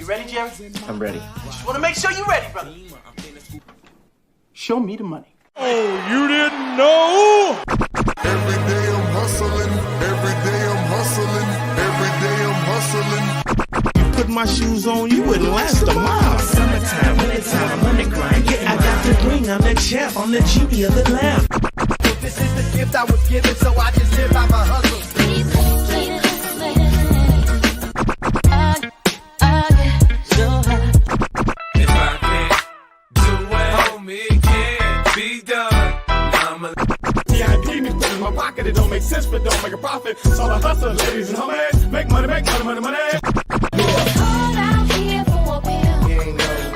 ready, Jerry? I'm ready. Just want to make sure you're ready, brother. Show me the money. Oh, you didn't know? Every day I'm hustling. Every day I'm hustling. Every day I'm hustling. Put my shoes on, you wouldn't last a mile. Summertime, wintertime, I'm on the grind. Yeah, I got the ring, I'm the champ, I'm the genie of the lamp. This is the gift I was given, so I just live by my hustle. If I can't do it, homie, it can't be done. VIP me put in my pocket, it don't make sense, but don't make a profit. So I hustle, ladies and homies, make money, money. Hold out here for a pill.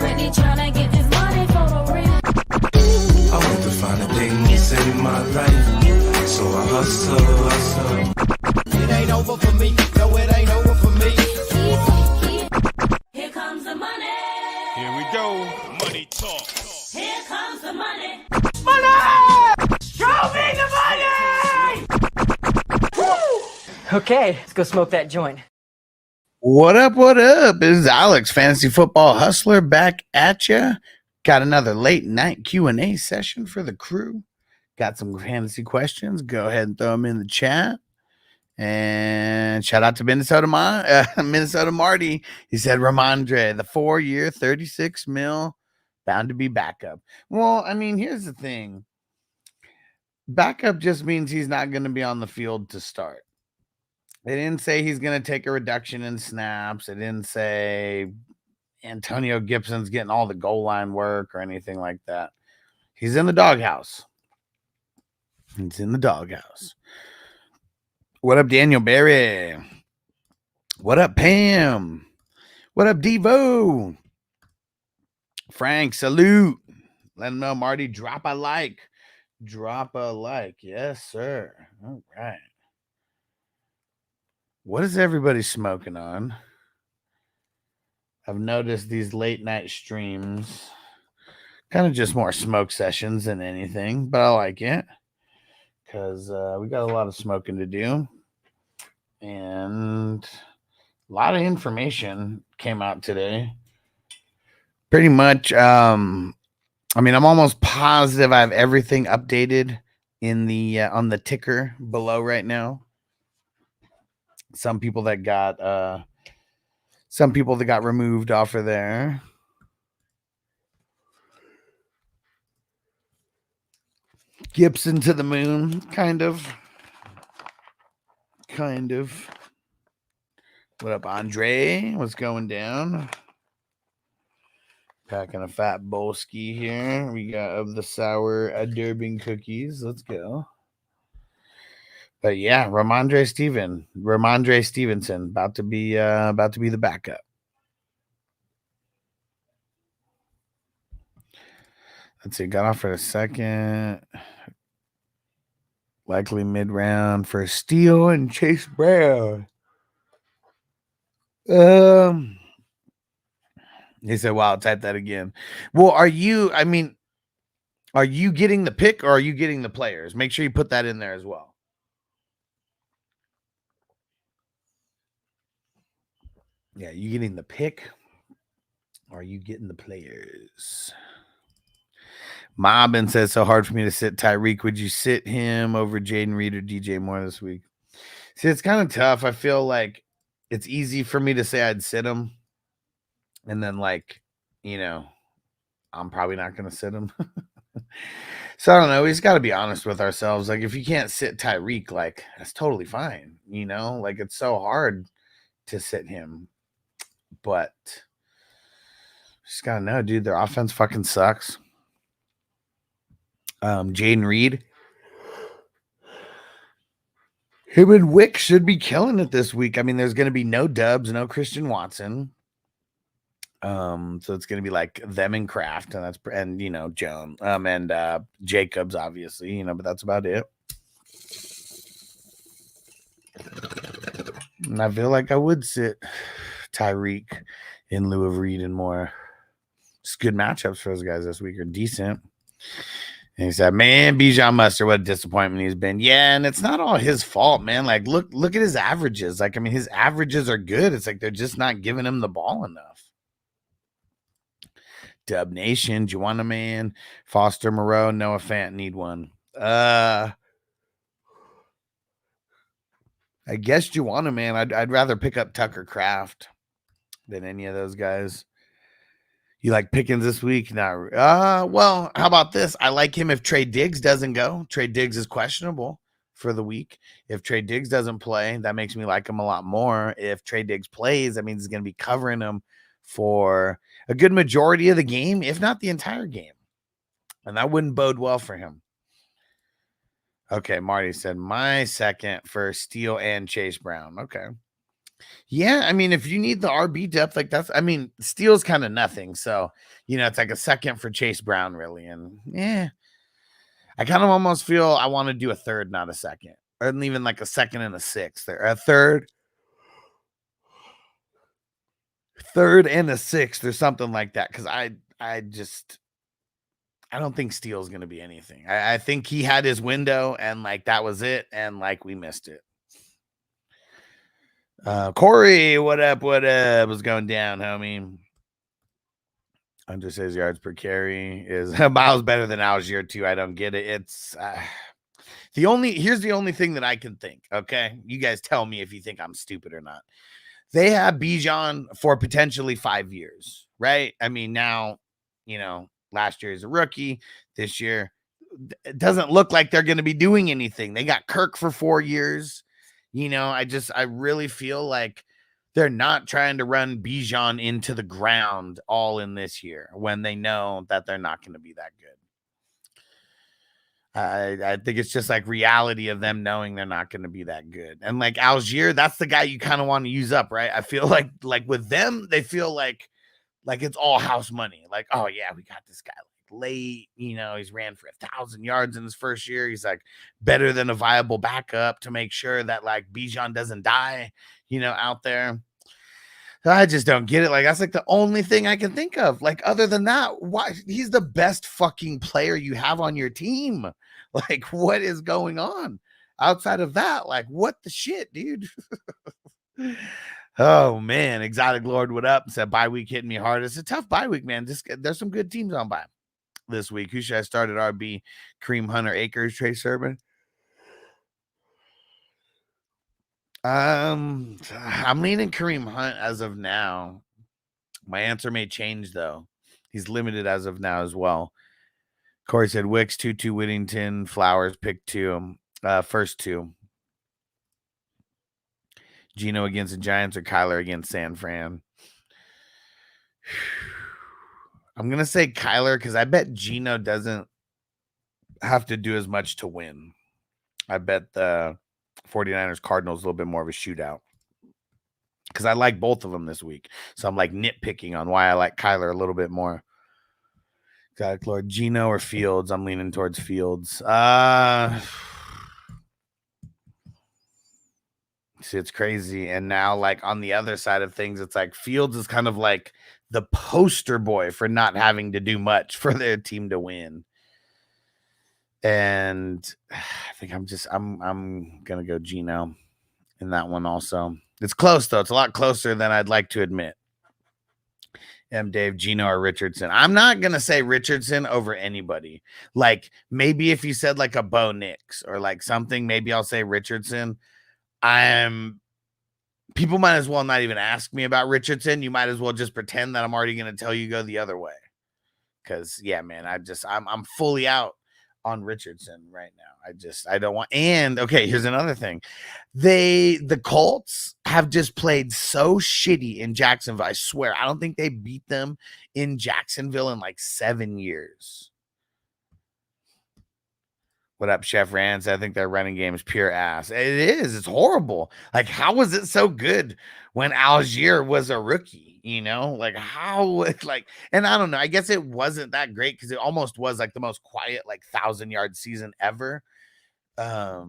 Really tryna get this money for the real. I want to find a thing to save my life, so I hustle. It ain't over for me, no, it ain't over for me. Here comes the money. Here we go, money talk. Here comes the money. Show me the money! Okay, let's go smoke that joint. What up? What up? This is Alex, Fantasy Football Hustler, back at ya. Got another late night Q&A session for the crew. Got some fantasy questions. Go ahead and throw them in the chat. And shout out to Minnesota Marty. He said, Ramondre, the 4-year, 36 mil, bound to be backup. Well, I mean, here's the thing. Backup just means he's not going to be on the field to start. They didn't say he's going to take a reduction in snaps. They didn't say Antonio Gibson's getting all the goal line work or anything like that. He's in the doghouse. He's in the doghouse. What up, Daniel Berry? What up, Pam? What up, Devo? Frank, salute. Let him know, Marty, drop a like. Drop a like. Yes, sir. All right. What is everybody smoking on? I've noticed these late night streams, kind of just more smoke sessions than anything, but I like it because we got a lot of smoking to do, and a lot of information came out today. Pretty much, I mean, I'm almost positive I have everything updated in the on the ticker below right now. Some people that got removed off of there. Gibson to the moon, kind of. What up, Andre? What's going down? Packing a fat bolski here. We got of the sour Durban cookies. Let's go. But yeah, Ramondre Stevenson about to be the backup. Let's see, got off for a second. Likely mid-round for Steele and Chase Brown. He said, wow, type that again. Well, are you getting the pick or are you getting the players? Make sure you put that in there as well. Yeah, you getting the pick or are you getting the players? Mobbin says, so hard for me to sit Tyreek. Would you sit him over Jaden Reed or DJ Moore this week? See, it's kind of tough. I feel like it's easy for me to say I'd sit him. And then, I'm probably not going to sit him. So, I don't know. We just got to be honest with ourselves. Like, if you can't sit Tyreek, that's totally fine. It's so hard to sit him. But just got to know, dude, their offense fucking sucks. Jaden Reed. Him and Wick should be killing it this week. I mean, there's going to be no Dubs, no Christian Watson. So it's going to be like them and Kraft and Jones, and Jacobs, obviously, but that's about it. And I feel like I would sit Tyreek in lieu of Reed and Moore. It's good matchups for those guys this week are decent. And he said, man, Bijan Mustard, what a disappointment he's been. Yeah, and it's not all his fault, man. Look at his averages. His averages are good. It's like they're just not giving him the ball enough. Dub Nation, Juana Man, Foster Moreau, Noah Fant need one. I guess Juana Man. I'd rather pick up Tucker Kraft than any of those guys. You like Pickens this week? No. Well, how about this? I like him if Trey Diggs doesn't go. Trey Diggs is questionable for the week. If Trey Diggs doesn't play, that makes me like him a lot more. If Trey Diggs plays, that means he's going to be covering him for a good majority of the game, if not the entire game. And that wouldn't bode well for him. Okay, Marty said my second for Steele and Chase Brown. Okay. Yeah, I mean, if you need the RB depth, like that's, I mean, Steele's kind of nothing. So, it's like a second for Chase Brown, really. And I kind of almost feel I want to do a third, not a second. Or even like a second and a sixth. Or a third and a sixth or something like that. Because I don't think Steele's going to be anything. I think he had his window and like that was it. And like we missed it. Corey, what up? What's going down, homie? Hunter says yards per carry is miles better than Algier too. I don't get it. It's here's the only thing that I can think. Okay, you guys tell me if you think I'm stupid or not. They have Bijan for potentially 5 years, right? I mean, now last year is a rookie. This year, it doesn't look like they're going to be doing anything. They got Kirk for 4 years. I really feel like they're not trying to run Bijan into the ground all in this year when they know that they're not going to be that good. I think it's just like reality of them knowing they're not going to be that good. And like Algier, that's the guy you kind of want to use up, right? I feel like with them, they feel like it's all house money. Like, oh yeah, we got this guy late, he's ran for 1,000 yards in his first year. He's like better than a viable backup to make sure that like Bijan doesn't die, out there. I just don't get it. Like, that's like the only thing I can think of. Like, other than that, why he's the best fucking player you have on your team. Like, what is going on outside of that? Like, what the shit, dude? Oh man, Exotic Lord, what up? Said bye week hitting me hard. It's a tough bye week, man. There's some good teams on bye this week. Who should I start at RB? Kareem Hunter, Akers, Trey Sermon. I'm leaning Kareem Hunt as of now. My answer may change though. He's limited as of now as well. Corey said Wicks, 2-2 Whittington, Flowers, pick 2. First 2. Gino against the Giants or Kyler against San Fran. I'm going to say Kyler because I bet Gino doesn't have to do as much to win. I bet the 49ers Cardinals a little bit more of a shootout because I like both of them this week. So I'm like nitpicking on why I like Kyler a little bit more. Got Lord Gino or Fields. I'm leaning towards Fields. See, it's crazy. And now, like, on the other side of things, it's like Fields is kind of like the poster boy for not having to do much for their team to win. And I think I'm going to go Gino in that one also. It's close, though. It's a lot closer than I'd like to admit. Dave, Gino or Richardson. I'm not going to say Richardson over anybody. Like, maybe if you said like a Bo Nix or like something, maybe I'll say Richardson. People might as well not even ask me about Richardson. You might as well just pretend that I'm already going to tell you go the other way. Cause yeah, man, I'm fully out on Richardson right now. I don't want, and okay, here's another thing. The Colts have just played so shitty in Jacksonville. I swear, I don't think they beat them in Jacksonville in like 7 years. What up, Chef Rance? I think their running game is pure ass. It is. It's horrible. Like, how was it so good when Algier was a rookie? Like how? Like, and I don't know. I guess it wasn't that great because it almost was like the most quiet, like 1,000-yard season ever. But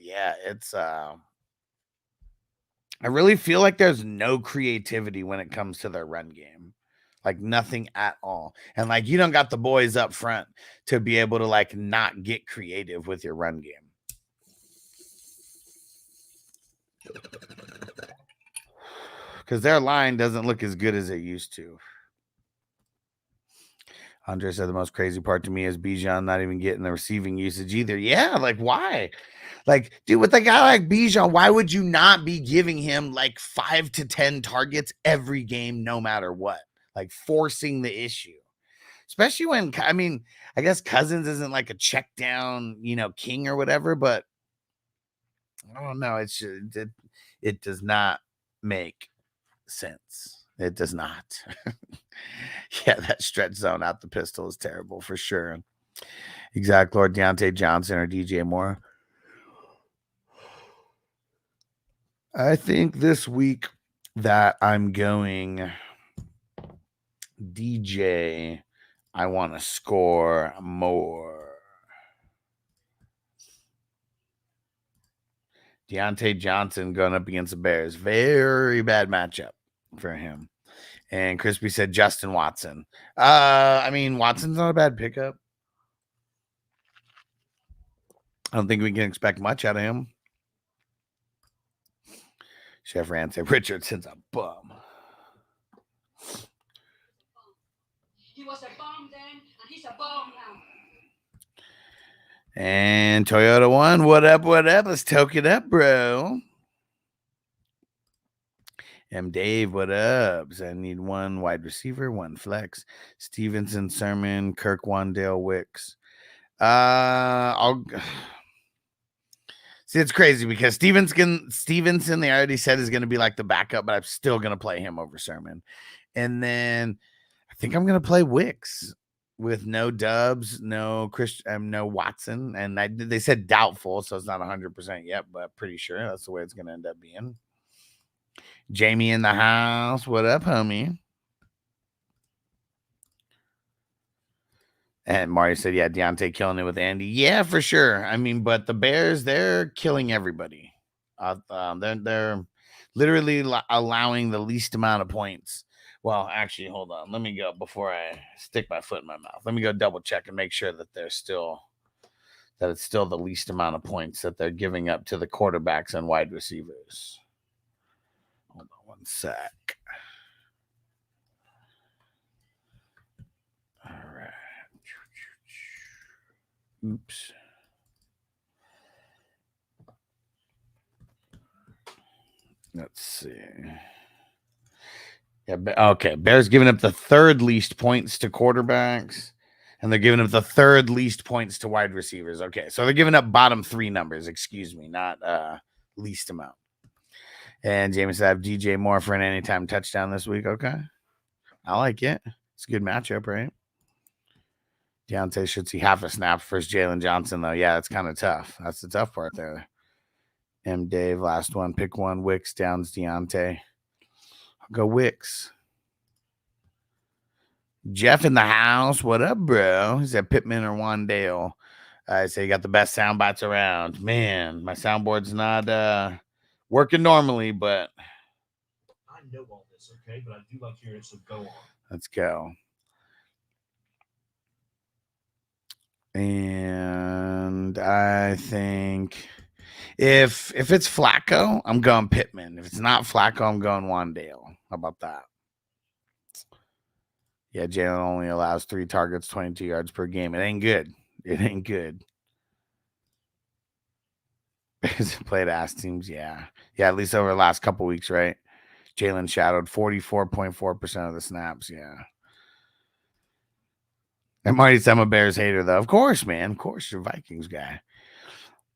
yeah, it's. I really feel like there's no creativity when it comes to their run game. Like nothing at all. And like you don't got the boys up front to be able to like not get creative with your run game. Because their line doesn't look as good as it used to. Andre said the most crazy part to me is Bijan not even getting the receiving usage either. Yeah, like why? Like, dude, with a guy like Bijan, why would you not be giving him like 5 to 10 targets every game, no matter what? Like forcing the issue. Especially when, I mean, I guess Cousins isn't like a check down, king or whatever, but I don't know. It does not make sense. It does not. Yeah, that stretch zone out the pistol is terrible for sure. Exact Lord Deontay Johnson or DJ Moore. I think this week that I'm going DJ, I want to score more. Deontay Johnson going up against the Bears. Very bad matchup for him. And Crispy said Justin Watson. I mean, Watson's not a bad pickup. I don't think we can expect much out of him. Chef Rand said Richardson's a bum. He was a bum then, and he's a bum now. And Toyota One, what up? What up? Let's toke it up, bro. M. Dave, what up? I need one wide receiver, one flex. Stevenson, Sermon, Kirk, Wandale, Wicks. I'll see. It's crazy because Stevenson, they already said is going to be like the backup, but I'm still going to play him over Sermon. And then I think I'm going to play Wicks with no Dubs, no Watson, and they said doubtful, so it's not 100% yet, but pretty sure that's the way it's going to end up being. Jamie in the house. What up, homie? And Mario said, yeah, Deontay killing it with Andy. Yeah, for sure. I mean, but the Bears, they're killing everybody. They're literally allowing the least amount of points. Well, actually, hold on. Let me go before I stick my foot in my mouth. Let me go double check and make sure that it's still the least amount of points that they're giving up to the quarterbacks and wide receivers. Hold on one sec. All right. Oops. Let's see. Yeah, okay. Bears giving up the third least points to quarterbacks, and they're giving up the third least points to wide receivers. Okay, so they're giving up bottom three numbers, excuse me, not least amount. And James, I have DJ Moore for an anytime touchdown this week. Okay. I like it. It's a good matchup, right? Deontay should see half a snap versus Jalen Johnson, though. Yeah, that's kind of tough. That's the tough part there. M. Dave, last one. Pick one. Wicks, Downs, Deontay. I'll go Wicks. Jeff in the house. What up, bro? He said Pittman or Wandale. I say you got the best sound bites around. Man, my soundboard's not working normally, but I know all this, okay? But I do like hearing it, so go on. Let's go. And I think if it's Flacco, I'm going Pittman. If it's not Flacco, I'm going Wandale. How about that? Yeah, Jalen only allows 3 targets, 22 yards per game. It ain't good. It ain't good. Played ass teams, yeah. Yeah, at least over the last couple weeks, right? Jalen shadowed 44.4% of the snaps, yeah. And Marty said I'm a Bears hater, though. Of course, man. Of course, you're a Vikings guy.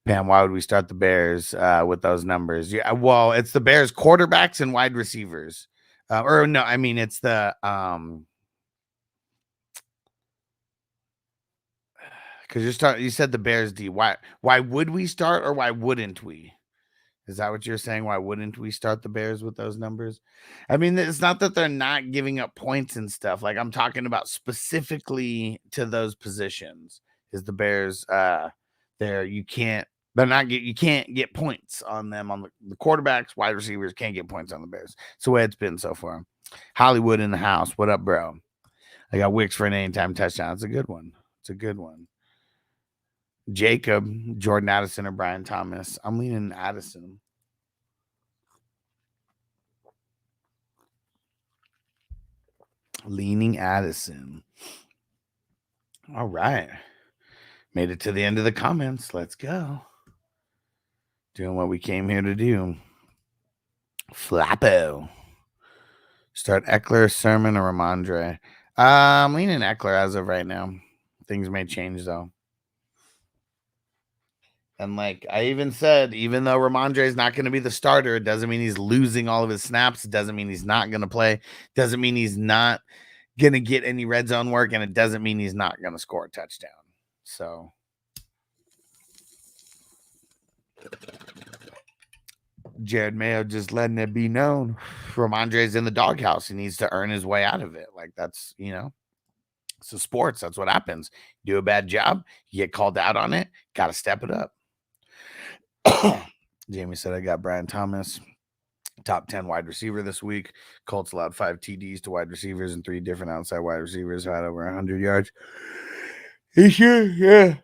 Pam, why would we start the Bears with those numbers? Yeah, well, it's the Bears quarterbacks and wide receivers. Or no, I mean it's the because you said the Bears D. Why would we start or why wouldn't we? Is that what you're saying? Why wouldn't we start the Bears with those numbers? I mean, it's not that they're not giving up points and stuff. Like I'm talking about specifically to those positions. Is the Bears you can't get points on them on the quarterbacks, wide receivers can't get points on the Bears. It's the way it's been so far. Hollywood in the house. What up, bro? I got Wicks for an anytime touchdown. It's a good one. It's a good one. Jacob, Jordan Addison, or Brian Thomas. I'm leaning Addison. Leaning Addison. All right. Made it to the end of the comments. Let's go. Doing what we came here to do. Flappo. Start Eckler, Sermon, or Ramondre. I'm leaning Eckler as of right now. Things may change though. And like I even said, even though Ramondre is not going to be the starter, it doesn't mean he's losing all of his snaps. It doesn't mean he's not going to play. Doesn't mean he's not going to get any red zone work. And it doesn't mean he's not going to score a touchdown. So Jared Mayo just letting it be known. Ramondre's in the doghouse. He needs to earn his way out of it. Like that's, it's a sports. That's what happens. You do a bad job, you get called out on it. Got to step it up. Jamie said I got Brian Thomas, top 10 wide receiver this week. Colts allowed 5 TDs to wide receivers and 3 different outside wide receivers had over 100 yards. Yeah.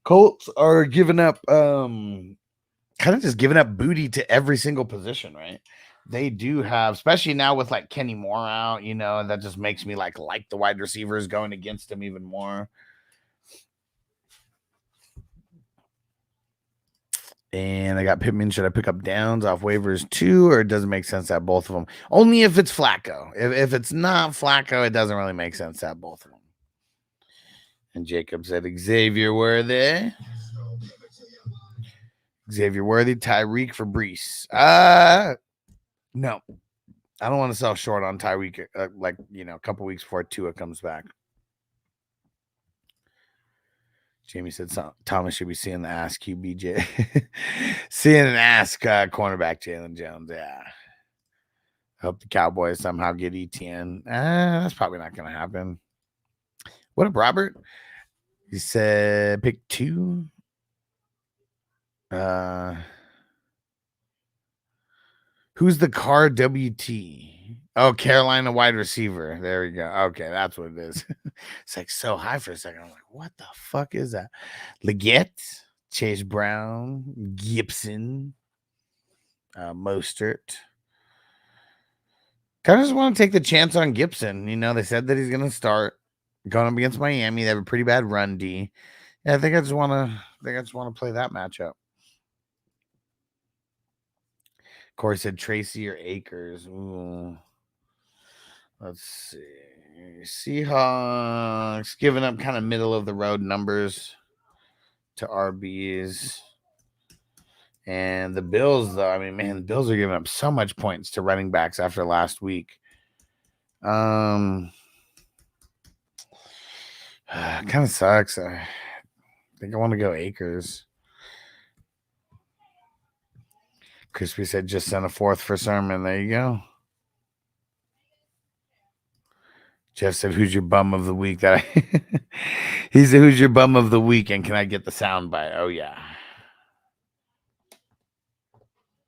Colts are giving up, kind of just giving up booty to every single position, right? They do have, especially now with like Kenny Moore out, that just makes me like the wide receivers going against him even more. And I got Pittman. Should I pick up Downs off waivers too, or it doesn't make sense to have both of them? Only if it's Flacco. If it's not Flacco, it doesn't really make sense to have both of them. And Jacob said Xavier Worthy. Tyreek for Brees. No. I don't want to sell short on Tyreek a couple weeks before Tua comes back. Jamie said Thomas should be seeing the ass QBJ. Seeing an ass cornerback Jalen Jones. Yeah. Hope the Cowboys somehow get ETN. That's probably not going to happen. What up, Robert? He said pick 2. Who's the car WT? Oh, Carolina wide receiver. There we go. Okay, that's what it is. It's like so high for a second. I'm like, what the fuck is that? Leggett, Chase Brown, Gibson, Mostert. Kind of just want to take the chance on Gibson. They said that he's going to start going up against Miami. They have a pretty bad run D. Yeah, I think I just want to play that matchup. Corey said Tracy or Akers. Ooh. Let's see. Seahawks giving up kind of middle of the road numbers to RBs. And the Bills, though, the Bills are giving up so much points to running backs after last week. Kind of sucks. I think I want to go Akers. Crispy said just send a 4th for Sermon. There you go. Jeff said, who's your bum of the week? He said, who's your bum of the week? And can I get the sound bite? Oh, yeah.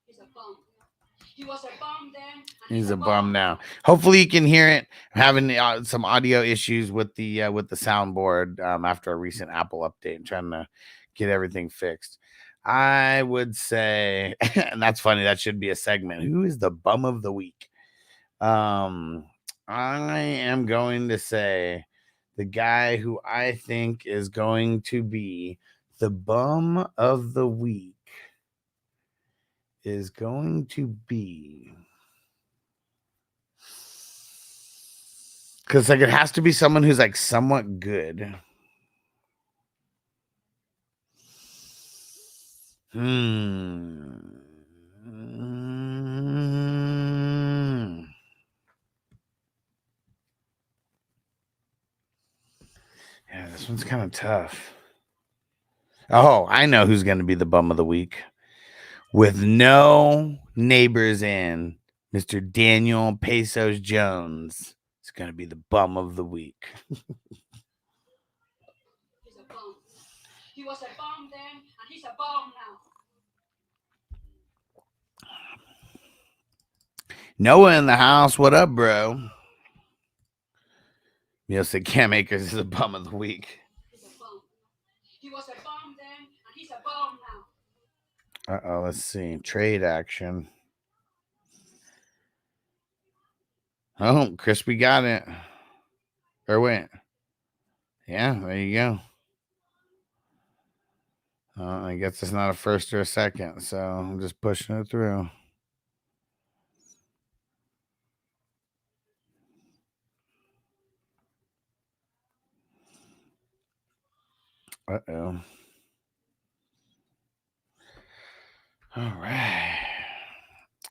He's a bum. He was a bum then. He's a bum now. Hopefully you can hear it. I'm having some audio issues with the soundboard after a recent Apple update and trying to get everything fixed. I would say, and that's funny, that should be a segment. Who is the bum of the week? I am going to say the guy who I think is going to be the bum of the week is going to be, because it has to be someone who's somewhat good. Yeah, this one's kind of tough. Oh, I know who's going to be the bum of the week. With no neighbors in, Mr. Daniel Pesos Jones is going to be the bum of the week. He's a bum. He was a bum then, and he's a bum now. Noah in the house. What up, bro? Said Cam Akers is the bum of the week. He's a bum. He was a bum then, and he's a bum now. Uh-oh, let's see. Trade action. Oh, Crispy got it. Or wait. Yeah, there you go. I guess it's not a first or a second, so I'm just pushing it through. Uh-oh. All right.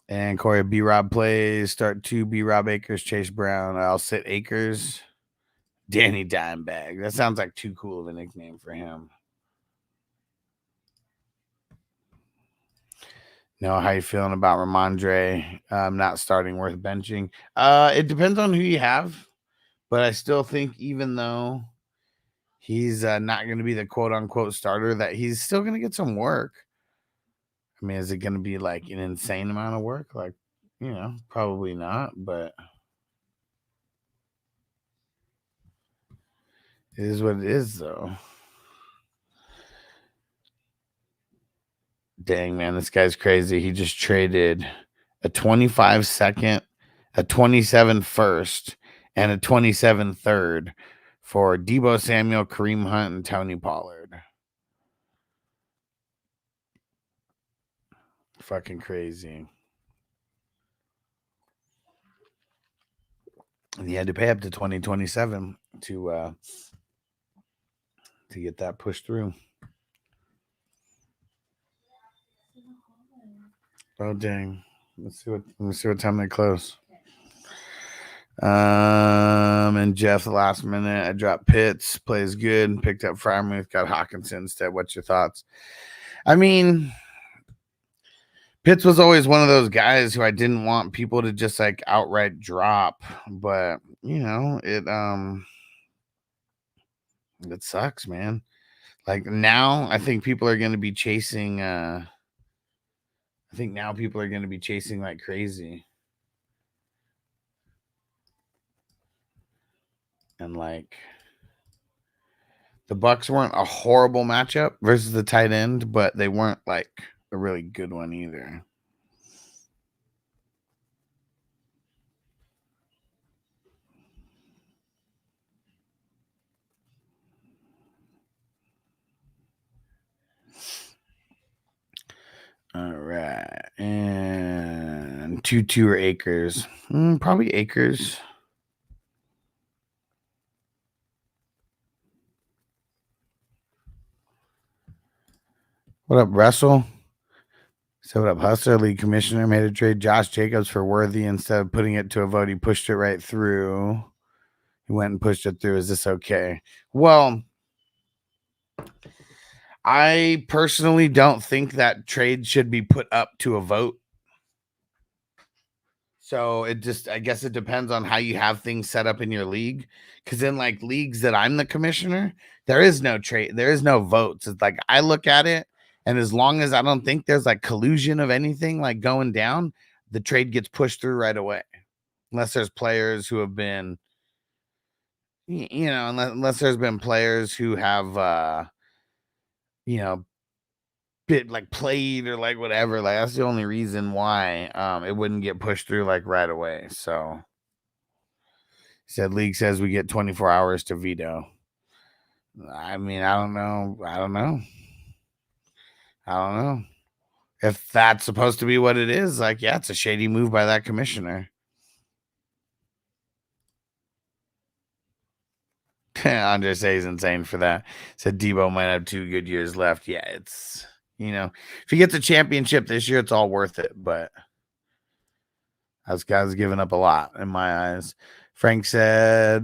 And Corey, B-Rob plays. Start 2, B-Rob Akers, Chase Brown. I'll sit Akers. Danny Dimebag. That sounds like too cool of a nickname for him. No, how you feeling about Ramondre not starting, worth benching? It depends on who you have, but I still think even though he's not going to be the quote-unquote starter, that he's still going to get some work. I mean, is it going to be like an insane amount of work? Like, probably not, but it is what it is, though. Dang, man, this guy's crazy. He just traded a 25 second, a 27 first, and a 27 third for Deebo Samuel, Kareem Hunt, and Tony Pollard. Fucking crazy. And he had to pay up to 2027 to get that pushed through. Oh dang! Let me see what time they close. And Jeff, the last minute, I dropped Pitts, plays good, picked up Freiermuth, got Hawkinson instead. What's your thoughts? I mean, Pitts was always one of those guys who I didn't want people to just like outright drop, but it sucks, man. Like now, I think people are going to be chasing. I think now people are going to be chasing like crazy. And like the Bucks weren't a horrible matchup versus the tight end, but they weren't like a really good one either. All right. And 2 or Akers. Probably Akers. What up, Russell? So what up, Hustler? League commissioner made a trade Josh Jacobs for Worthy instead of putting it to a vote. He pushed it right through. He went and pushed it through. Is this okay? Well, I personally don't think that trade should be put up to a vote. So I guess it depends on how you have things set up in your league. Because in like leagues that I'm the commissioner, there is no trade. There is no votes. It's like I look at it, and as long as I don't think there's like collusion of anything like going down, the trade gets pushed through right away. Unless there's players who have been, unless there's been players who have, bit like played or like whatever. Like that's the only reason why it wouldn't get pushed through like right away. So he said league says we get 24 hours to veto. I mean, I don't know if that's supposed to be what it is. Like, yeah, it's a shady move by that commissioner. Andre says insane for that. Said Deebo might have 2 good years left. Yeah, it's if he gets a championship this year, it's all worth it. But this guy's given up a lot in my eyes. Frank said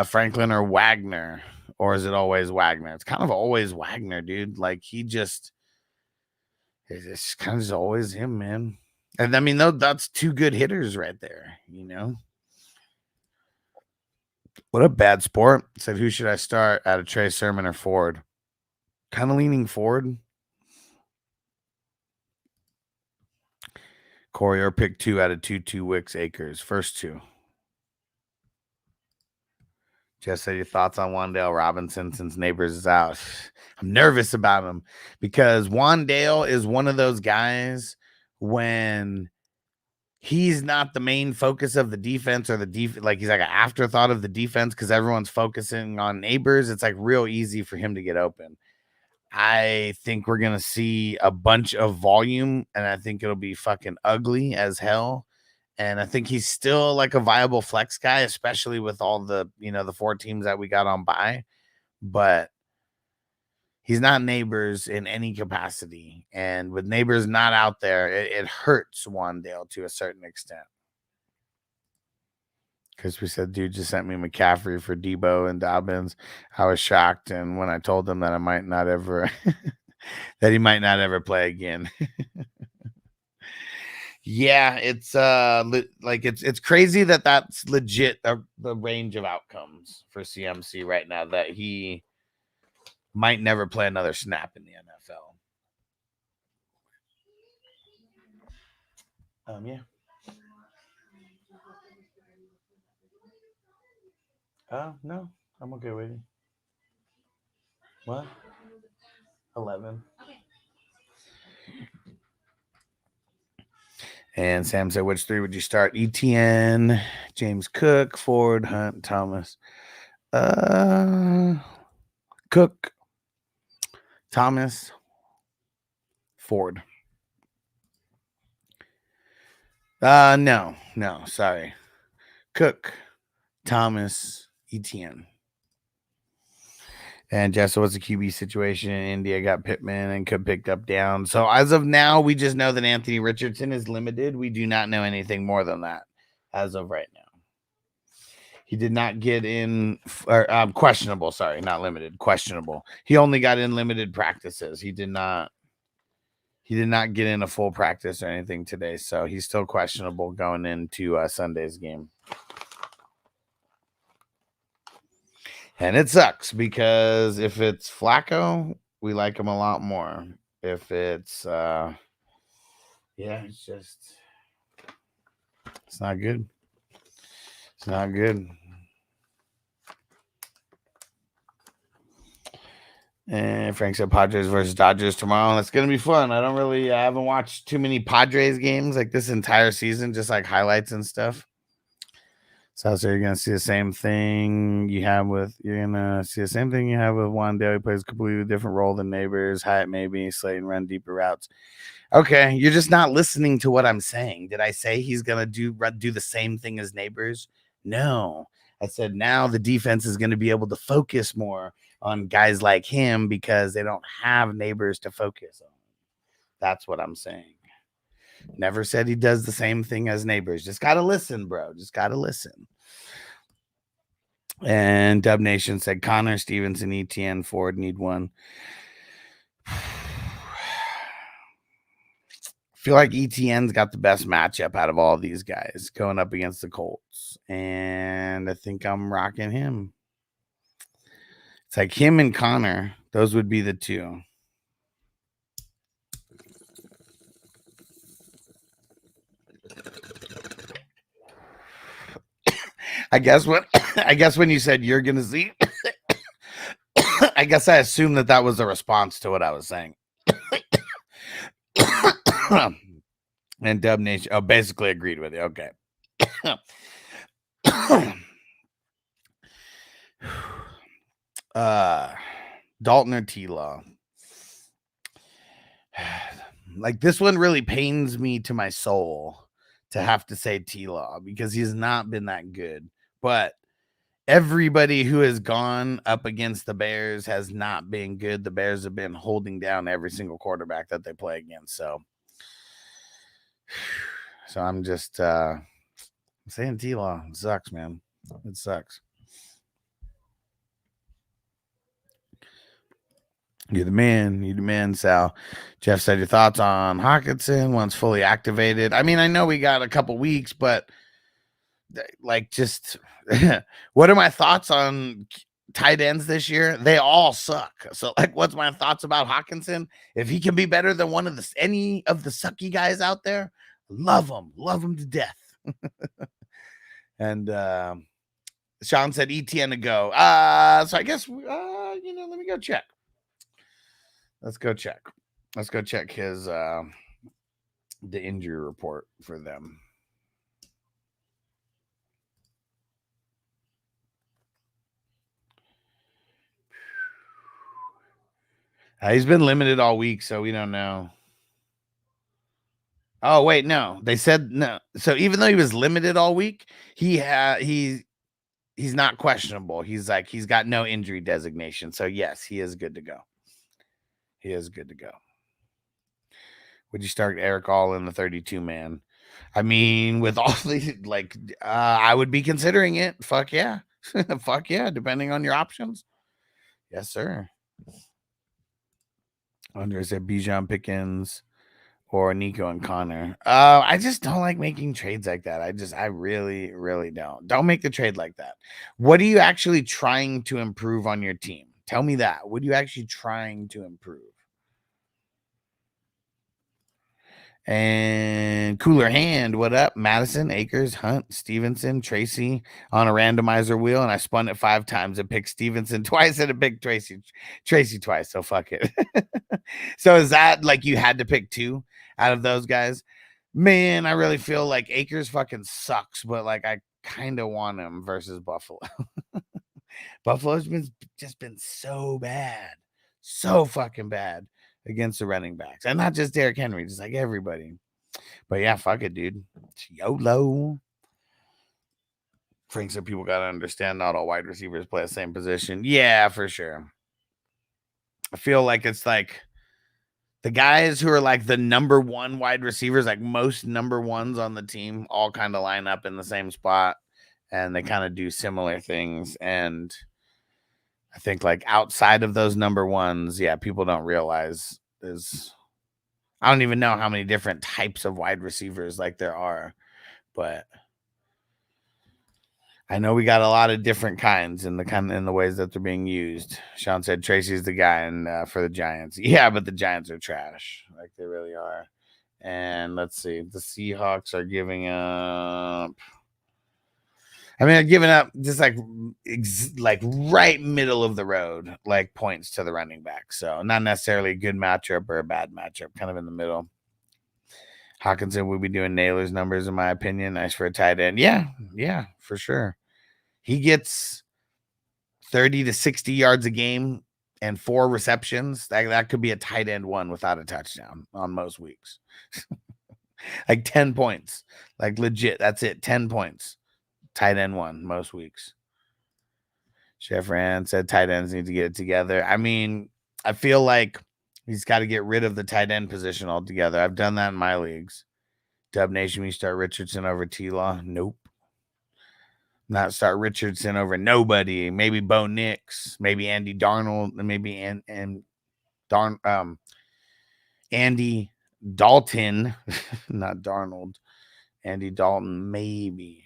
Franklin or Wagner, or is it always Wagner? It's kind of always Wagner, dude. Like it's kind of just always him, man. And I mean, that's 2 good hitters right there. What a bad sport. Said who should I start out of Trey Sermon or Ford? Kind of leaning Ford. Corey, or pick 2 out of 2 Wicks Akers. First 2. Just said your thoughts on Wan'Dale Robinson since Neighbors is out. I'm nervous about him because Wan'Dale is one of those guys when he's not the main focus of the defense, or like he's like an afterthought of the defense because everyone's focusing on Neighbors. It's like real easy for him to get open. I think we're going to see a bunch of volume, and I think it'll be fucking ugly as hell. And I think he's still like a viable flex guy, especially with all the, the 4 teams that we got on bye. But he's not Neighbors in any capacity. And with Neighbors not out there, it hurts Wandale to a certain extent. Because we said, dude just sent me McCaffrey for Debo and Dobbins. I was shocked. And when I told him that I might not ever, that he might not ever play again. Yeah, it's it's crazy that that's legit the range of outcomes for CMC right now, that he might never play another snap in the NFL. Yeah. No, I'm okay waiting. What? 11. And Sam said, which 3 would you start? ETN, James Cook, Ford, Hunt, Thomas. Cook, Thomas, Ford. No, sorry. Cook, Thomas, ETN. And Jeff, so what's the QB situation in India? Got Pittman and Cook picked up down. So as of now, we just know that Anthony Richardson is limited. We do not know anything more than that as of right now. He did not get in, or questionable. Sorry, not limited, questionable. He only got in limited practices. He did not get in a full practice or anything today. So he's still questionable going into Sunday's game. And it sucks because if it's Flacco, we like him a lot more. If it's, it's not good. It's not good. And Frank said Padres versus Dodgers tomorrow. That's going to be fun. I haven't watched too many Padres games like this entire season, just like highlights and stuff. So you're gonna see the same thing you have with Wandale. He plays a completely different role than Neighbors. Hyatt maybe, Slayton run deeper routes. Okay, you're just not listening to what I'm saying. Did I say he's gonna do the same thing as Neighbors? No, I said now the defense is gonna be able to focus more on guys like him because they don't have Neighbors to focus on. That's what I'm saying. Never said he does the same thing as Neighbors. Just got to listen, bro. Just got to listen. And Dub Nation said Connor, Stevenson, ETN, Ford need one. Feel like ETN's got the best matchup out of all these guys going up against the Colts. And I think I'm rocking him. It's like him and Connor. Those would be the 2. I guess when you said you're gonna see, I guess I assumed that was a response to what I was saying. And Dub Nation basically agreed with you. Okay. Dalton or T-Law. Like this one really pains me to my soul to have to say T-Law because he's not been that good. But everybody who has gone up against the Bears has not been good. The Bears have been holding down every single quarterback that they play against. So I'm just saying T-Law. It sucks, man. It sucks. You're the man, Sal. Jeff said your thoughts on Hawkinson once fully activated. I mean, I know we got a couple weeks, but like just what are my thoughts on tight ends this year? They all suck. So like what's my thoughts about Hawkinson? If he can be better than any of the sucky guys out there, love him to death. And Sean said ETN to go. So I guess let me go check. Let's go check his the injury report for them. He's been limited all week, so we don't know. Oh, wait, no. They said no. So even though he was limited all week, he's not questionable. He's got no injury designation. So yes, he is good to go. He is good to go. Would you start Eric All in the 32-man? I mean, with all the I would be considering it. Fuck yeah. Fuck yeah, depending on your options. Yes, sir. Andre said Bijan Pickens or Nico and Connor. I just don't like making trades like that. I really, really don't. Don't make the trade like that. What are you actually trying to improve on your team? Tell me that. What are you actually trying to improve? And Cooler Hand, what up? Madison, Akers, Hunt, Stevenson, Tracy on a randomizer wheel, and I spun it 5 times. It picked Stevenson twice and it picked Tracy twice. So fuck it. So is that like you had to pick 2 out of those guys? Man, I really feel like Akers fucking sucks, but like I kind of want him versus Buffalo. Buffalo's just been so bad, so fucking bad against the running backs, and not just Derrick Henry, just like everybody. But yeah, fuck it, dude. It's YOLO. Frank said people got to understand not all wide receivers play the same position. Yeah, for sure. I feel like it's like the guys who are like the number 1 wide receivers, like most number 1s on the team, all kind of line up in the same spot, and they kind of do similar things. And I think like outside of those number 1s, yeah, people don't realize I don't even know how many different types of wide receivers like there are, but I know we got a lot of different kinds in the ways that they're being used. Sean said Tracy's the guy and for the Giants. Yeah, but the Giants are trash. Like they really are. And let's see. The Seahawks are giving up. I mean, they're giving up just like right middle of the road, like points to the running back. So not necessarily a good matchup or a bad matchup, kind of in the middle. Hawkinson would be doing Naylor's numbers, in my opinion. Nice for a tight end. Yeah, for sure. He gets 30 to 60 yards a game and 4 receptions. That could be a tight end 1 without a touchdown on most weeks. Like 10 points. Like legit. That's it. 10 points. Tight end 1 most weeks. Chef Rand said tight ends need to get it together. I mean, I feel like he's got to get rid of the tight end position altogether. I've done that in my leagues. Dub Nation, we start Richardson over T-Law. Nope. Not start Richardson over nobody. Maybe Bo Nix. Maybe Andy Darnold. And maybe Andy Dalton. Not Darnold. Andy Dalton, maybe.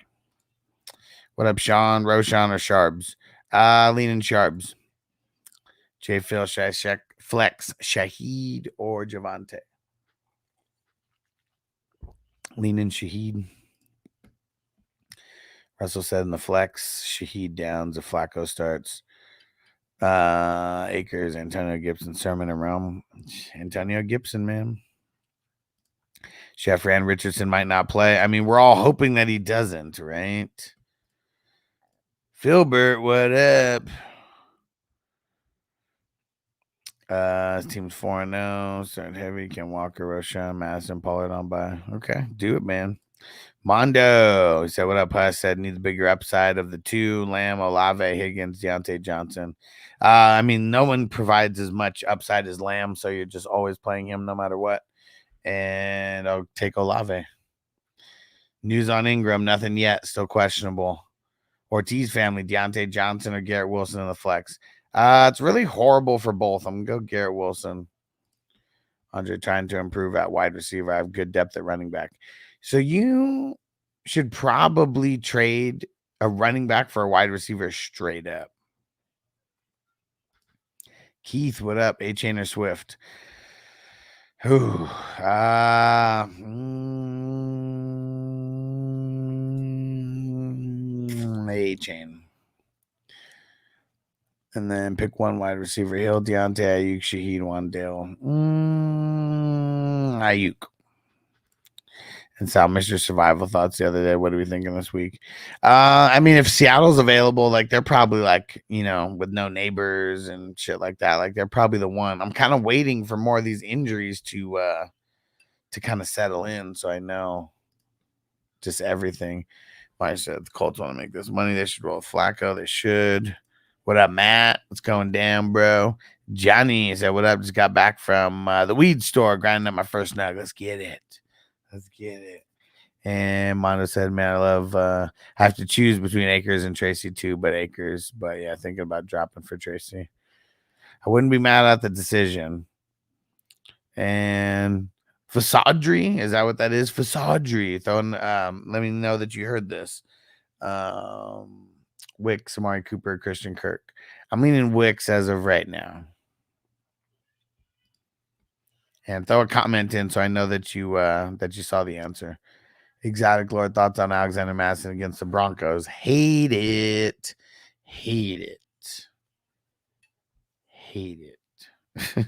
What up, Sean? Roshan or Sharps? Leaning Sharps. J. Phil, Flex, Shaheed, or Javante? Leaning Shaheed. Russell said in the flex, Shaheed downs if Flacco starts. Akers, Antonio Gibson, Sermon, and Realm. Antonio Gibson, man. Chef Rand Richardson might not play. I mean, we're all hoping that he doesn't, right? Philbert, what up? His team's 4-0. Starting heavy. Ken Walker, Roshan, Madison, Pollard on by. Okay, do it, man. Mondo, he said, what up, Huss? Said, need the bigger upside of the 2. Lamb, Olave, Higgins, Deontay Johnson. I mean, no one provides as much upside as Lamb, so you're just always playing him no matter what. And I'll take Olave. News on Ingram, nothing yet. Still questionable. Ortiz family, Deontay Johnson or Garrett Wilson in the flex. It's really horrible for both. I'm going to go Garrett Wilson. Andre trying to improve at wide receiver. I have good depth at running back. So you should probably trade a running back for a wide receiver straight up. Keith, what up? A-Chain or Swift? Who? A-Chain. And then pick one wide receiver. Hill, Deontay, Ayuk, Shaheed, Wandale. Ayuk. And Sal, Mr. Survival thoughts the other day. What are we thinking this week? I mean, if Seattle's available, like they're probably like, you know, with no neighbors and shit like that. Like they're probably the one. I'm kind of waiting for more of these injuries to kind of settle in, so I know just everything. I said the Colts want to make this money. They should roll Flacco. They should. What up, Matt? What's going down, bro? Johnny said, what up? Just got back from the weed store, grinding up my first nug. Let's get it. Let's get it. And Mondo said, man, I love, I have to choose between Akers and Tracy too, but Akers. But yeah, thinking about dropping for Tracy. I wouldn't be mad at the decision. And Fasadri, is that what that is? Fasadri. Throwing, let me know that you heard this. Wicks, Amari Cooper, Christian Kirk. I'm leaning Wicks as of right now. And throw a comment in so I know that you saw the answer. Exotic Lord, thoughts on Alexander Madison against the Broncos? Hate it. Hate it. Hate it.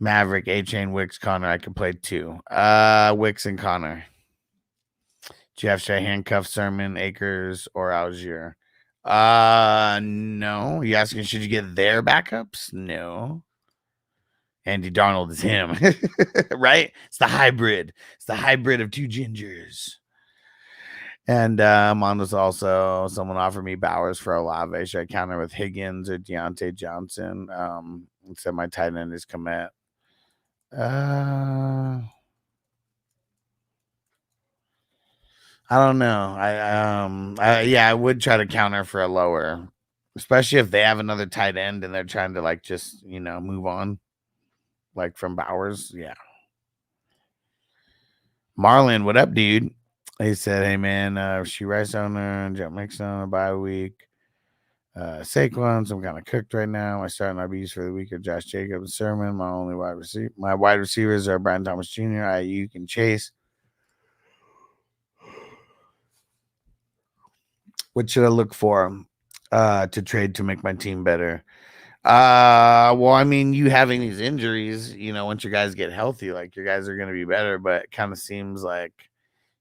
Maverick, A-Chain, Wicks, Connor. I could play two. Wicks and Connor. Jeff, should I handcuff Sermon, Akers, or Algier? No. You asking should you get their backups? No. Andy Darnold is him. Right? It's the hybrid. It's the hybrid of two gingers. And Mondo's also, someone offered me Bowers for Olave. Should I counter with Higgins or Deontay Johnson? Said my tight end is Komet. I don't know. I would try to counter for a lower, especially if they have another tight end and they're trying to like just, you know, move on like from Bowers. Yeah. Marlon, what up, dude? He said, hey man, she rice owner, Joe Mixon on a bye week. Saquon, I'm kind of cooked right now. My starting RBs for the week are Josh Jacobs, Sermon. My wide receivers are Brian Thomas Jr., Ayuk, and Chase. What should I look for to trade to make my team better? Well, I mean, you having these injuries, you know, once your guys get healthy, like your guys are going to be better, but it kind of seems like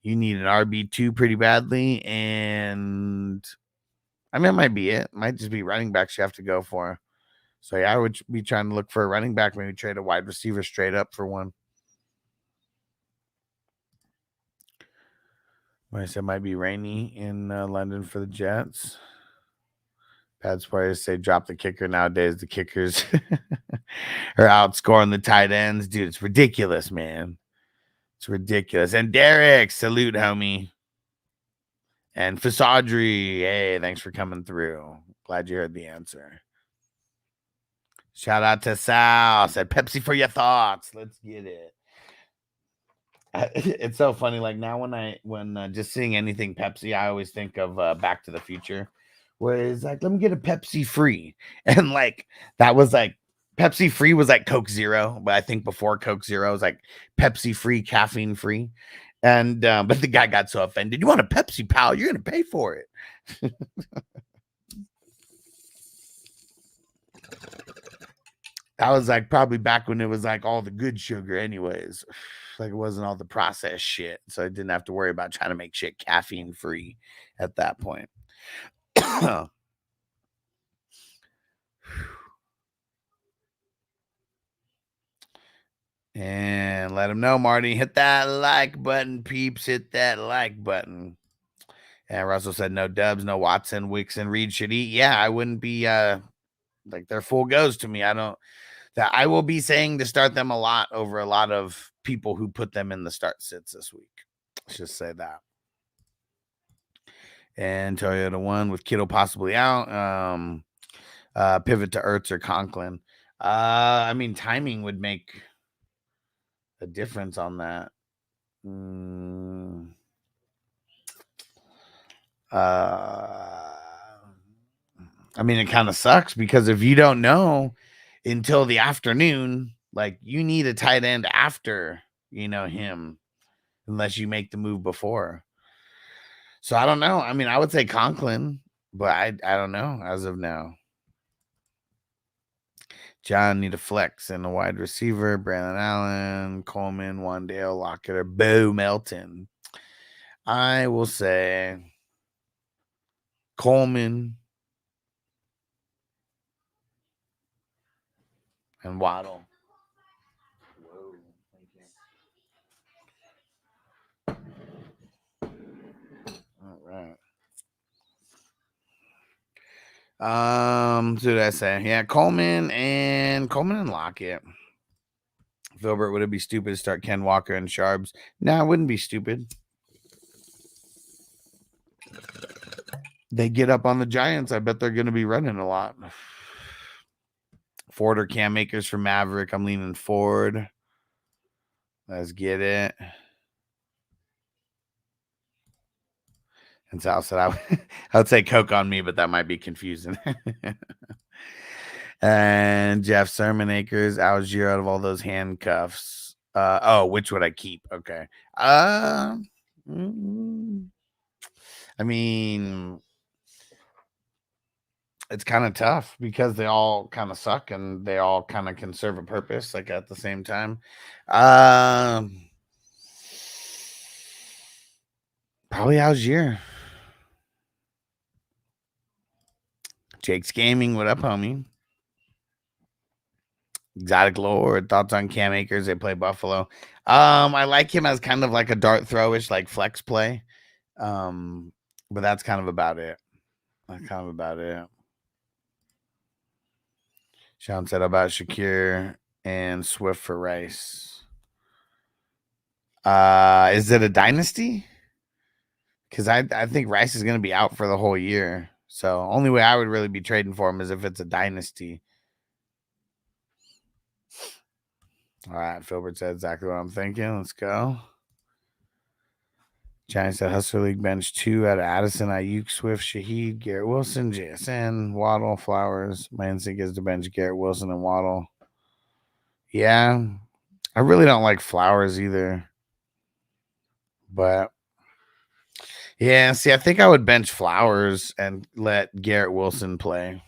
you need an RB2 pretty badly. And I mean, it might be it. Might just be running backs you have to go for. So yeah, I would be trying to look for a running back, maybe trade a wide receiver straight up for one. I said might be rainy in London for the Jets. Bad players say drop the kicker. Nowadays, the kickers are outscoring the tight ends. Dude, it's ridiculous, man. It's ridiculous. And Derek, salute, homie. And Fasadri, hey, thanks for coming through. Glad you heard the answer. Shout out to Sal. Said Pepsi for your thoughts. Let's get it. It's so funny. Like now when just seeing anything Pepsi, I always think of Back to the Future, where it's like, let me get a Pepsi free. And like, that was like, Pepsi free was like Coke Zero. But I think before Coke Zero was like Pepsi free, caffeine free. And, but the guy got so offended. You want a Pepsi, pal? You're going to pay for it. That was like probably back when it was like all the good sugar anyways. Like it wasn't all the processed shit. So I didn't have to worry about trying to make shit caffeine free at that point. And let him know, Marty. Hit that like button, peeps. Hit that like button. And Russell said, no Dubs, no Watson, Wicks, and Reed should eat. Yeah, I wouldn't be like they're full goes to me. I will be saying to start them a lot over a lot of people who put them in the start sits this week. Let's just say that. And Toyota 1 with Kittle possibly out. Pivot to Ertz or Conklin. I mean, timing would make a difference on that. I mean, it kind of sucks because if you don't know until the afternoon, like you need a tight end after, you know, him, unless you make the move before. So I don't know. I mean, I would say Conklin, but I don't know as of now. John need a flex and a wide receiver. Brandon Allen, Coleman, Wandale, Lockett, or Bo Melton. I will say Coleman and Waddle. Whoa, thank you. All right. So did I say? Yeah, Coleman and Lockett. Filbert, would it be stupid to start Ken Walker and Sharps? No, it wouldn't be stupid. They get up on the Giants. I bet they're going to be running a lot. Ford or Cam Akers for Maverick. I'm leaning Ford. Let's get it. And Sal said I would say Coke on me, but that might be confusing. And Jeff Sermon Akers, Algier out of all those handcuffs. Which would I keep? Okay. I mean, it's kind of tough because they all kind of suck and they all kind of can serve a purpose, like at the same time. Probably Algier. Jake's Gaming, what up, homie? Exotic Lord, thoughts on Cam Akers? They play Buffalo. I like him as kind of like a dart throwish, like flex play. But that's kind of about it. Sean said about Shakir and Swift for Rice. Is it a dynasty? Because I think Rice is going to be out for the whole year. So only way I would really be trading for him is if it's a dynasty. All right, Filbert said exactly what I'm thinking. Let's go. Giants at Hustler League bench 2 out of Addison, Ayuk, Swift, Shaheed, Garrett Wilson, JSN, Waddle, Flowers. My instinct is to bench Garrett Wilson and Waddle. Yeah, I really don't like Flowers either. But, yeah, see, I think I would bench Flowers and let Garrett Wilson play.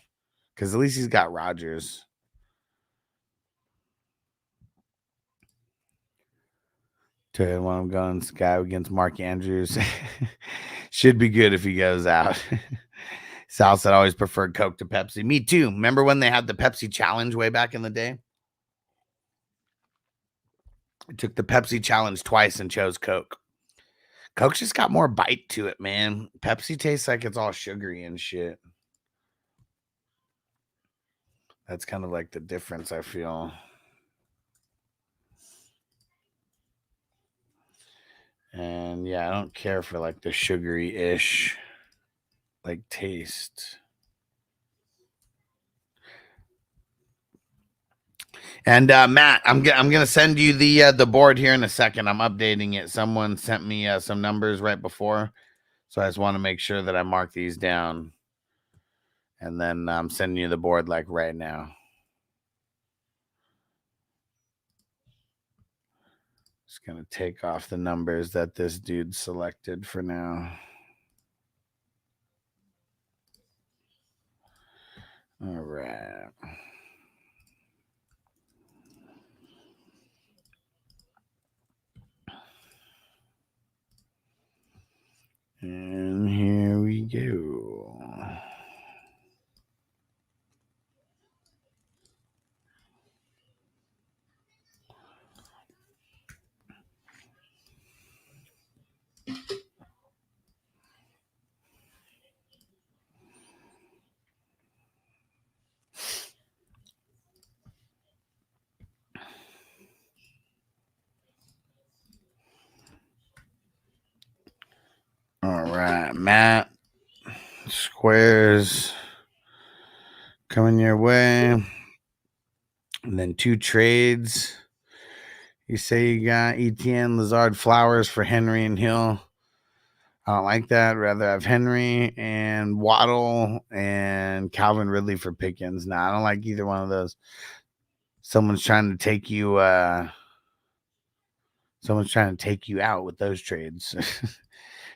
Because at least he's got Rodgers. To one of guns, guy against Mark Andrews. Should be good if he goes out. Sal said, I always preferred Coke to Pepsi. Me too. Remember when they had the Pepsi challenge way back in the day? I took the Pepsi challenge twice and chose Coke. Coke's just got more bite to it, man. Pepsi tastes like it's all sugary and shit. That's kind of like the difference, I feel. And yeah, I don't care for like the sugary-ish like taste. And Matt, I'm gonna send you the board here in a second. I'm updating it. Someone sent me some numbers right before, so I just want to make sure that I mark these down. And then I'm sending you the board like right now. Just gonna take off the numbers that this dude selected for now. All right. And here we go. All right, Matt. Squares coming your way. And then 2 trades. You say you got Etienne, Lazard, Flowers for Henry and Hill. I don't like that. Rather have Henry and Waddle and Calvin Ridley for Pickens. Nah, I don't like either one of those. Someone's trying to take you out with those trades.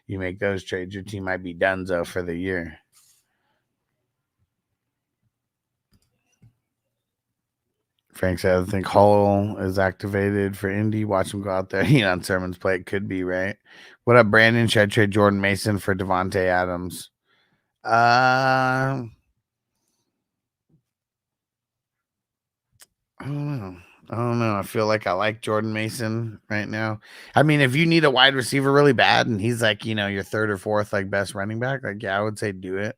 You make those trades, your team might be donezo for the year. Frank said, I think Hall is activated for Indy. Watch him go out there. On Sermon's plate. Could be, right? What up, Brandon? Should I trade Jordan Mason for Devontae Adams? I don't know. I feel like I like Jordan Mason right now. I mean, if you need a wide receiver really bad and he's like, your third or fourth like best running back, like yeah, I would say do it.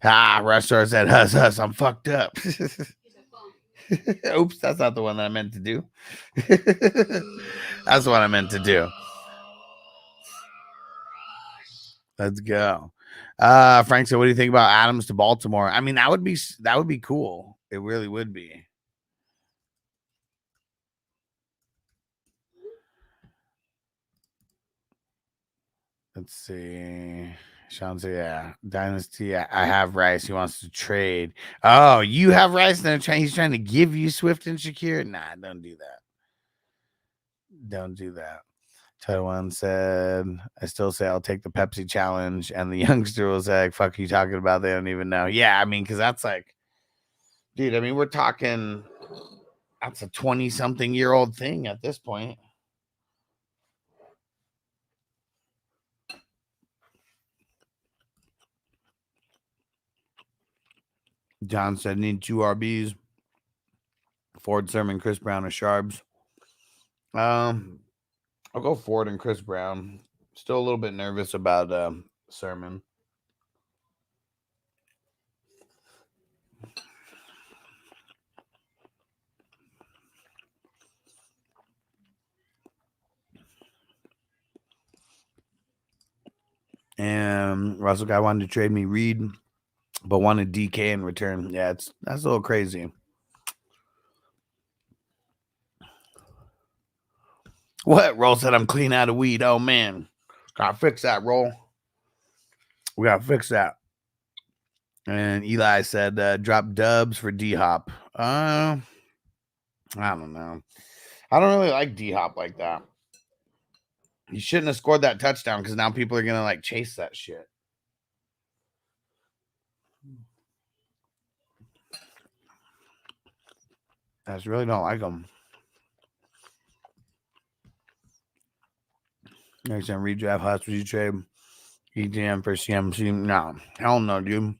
Rustar said, huss, I'm fucked up. Oops, that's not the one that I meant to do. That's what I meant to do. Let's go. Frank said, what do you think about Adams to Baltimore? I mean, that would be cool. It really would be. Let's see. Sean said, yeah, Dynasty. I have Rice. He wants to trade. Oh, you have Rice, and he's trying to give you Swift and Shakir? Nah, don't do that. Don't do that. Taiwan said, I still say I'll take the Pepsi challenge. And the youngster was like, fuck you talking about? They don't even know. Yeah, I mean, because that's like, dude, I mean, we're talking, that's a 20-something-year-old thing at this point. John said, need 2 RBs. Ford, Sermon, Chris Brown, or Sharps. I'll go Ford and Chris Brown. Still a little bit nervous about Sermon. And Russell guy wanted to trade me Reed, but wanted DK in return. Yeah, that's a little crazy. What? Roll said I'm clean out of weed. Oh man, gotta fix that, Roll. We gotta fix that. And Eli said drop dubs for D Hop. I don't know. I don't really like D Hop like that. He shouldn't have scored that touchdown because now people are gonna like chase that shit. I just really don't like him. Next time redraft Huss, would you trade ETM for CMC? No, hell no, dude.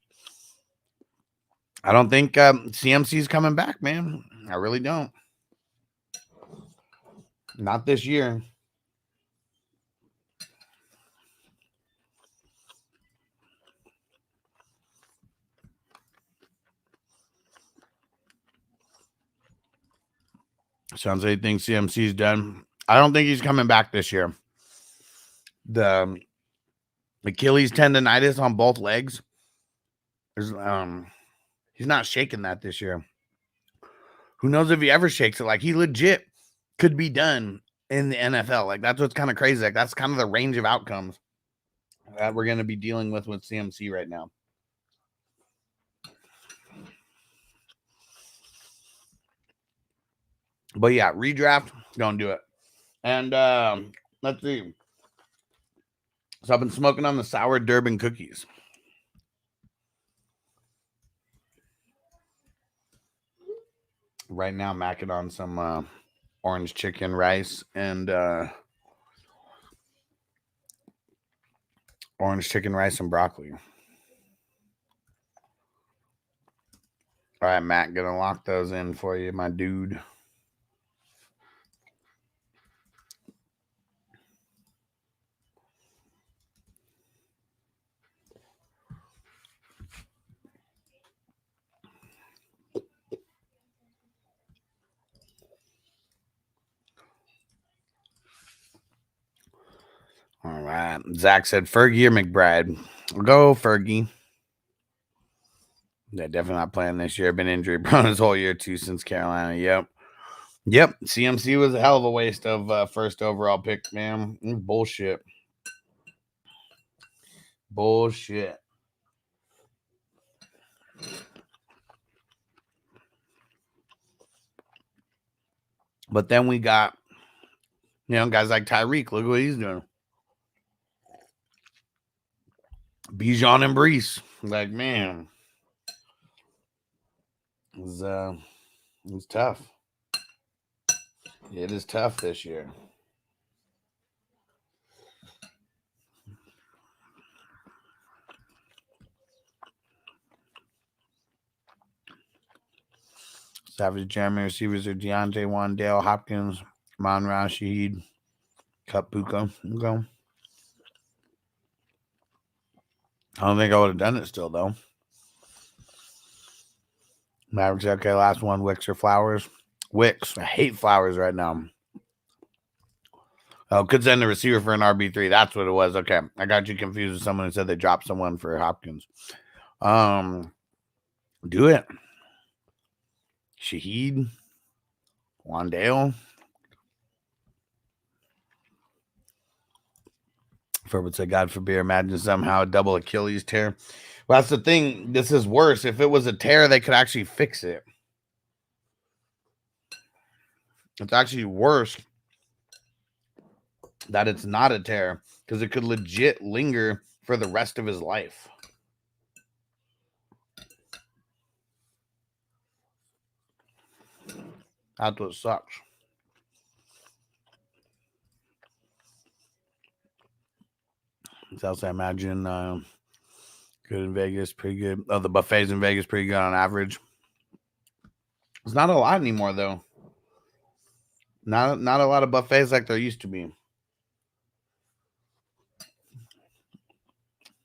I don't think CMC's coming back, man. I really don't. Not this year. Sounds like he thinks CMC's done. I don't think he's coming back this year. The Achilles tendonitis on both legs. There's he's not shaking that this year. Who knows if he ever shakes it? Like he legit could be done in the NFL. Like that's what's kind of crazy. Like that's kind of the range of outcomes that we're going to be dealing with CMC right now. But yeah, redraft, don't do it. And let's see. So I've been smoking on the sour Durban cookies. Right now, macking on some orange chicken rice and broccoli. All right, Matt, gonna lock those in for you, my dude. All right. Zach said Fergie or McBride. We'll go Fergie. They're definitely not playing this year. Been injury prone his whole year too since Carolina. Yep. CMC was a hell of a waste of first overall pick, man. Bullshit. But then we got, guys like Tyreek. Look what he's doing. Bijan and Brees. Like, man. It was tough. It is tough this year. Savage Jeremy receivers are Deontay, Wandale, Hopkins, Monra, Shaheed, Cup, Puka. Okay. I don't think I would have done it still, though. Mavericks, okay, last one. Wicks or Flowers? Wicks. I hate Flowers right now. Oh, could send a receiver for an RB3. That's what it was. Okay. I got you confused with someone who said they dropped someone for Hopkins. Do it. Shaheed. Wandale. For would say, God forbid, imagine somehow a double Achilles tear. Well, that's the thing. This is worse. If it was a tear, they could actually fix it. It's actually worse that it's not a tear because it could legit linger for the rest of his life. That's what sucks. So I imagine good in Vegas, pretty good. Oh, the buffets in Vegas, pretty good on average. It's not a lot anymore, though. Not a lot of buffets like there used to be.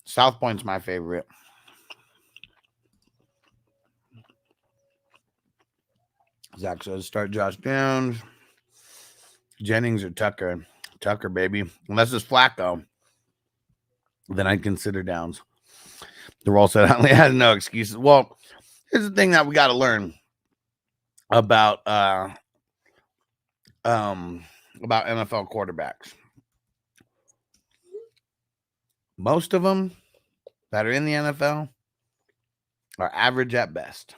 South Point's my favorite. Zach says start Josh Downs, Jennings or Tucker. Tucker, baby. Unless it's Flacco, then I'd consider Downs. The role said I only had no excuses. Well, here's the thing that we got to learn about NFL quarterbacks. Most of them that are in the NFL are average at best.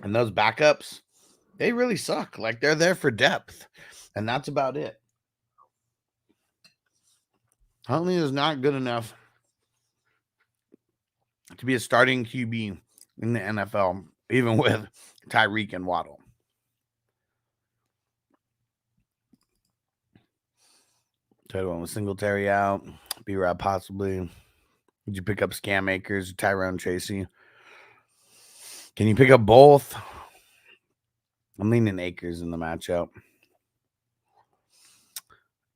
And those backups, they really suck. Like, they're there for depth. And that's about it. Huntley is not good enough to be a starting QB in the NFL, even with Tyreek and Waddle. Third one with Singletary out. B-Rob possibly. Did you pick up Scam Akers, Tyrone Tracy? Can you pick up both? I'm leaning Akers in the matchup.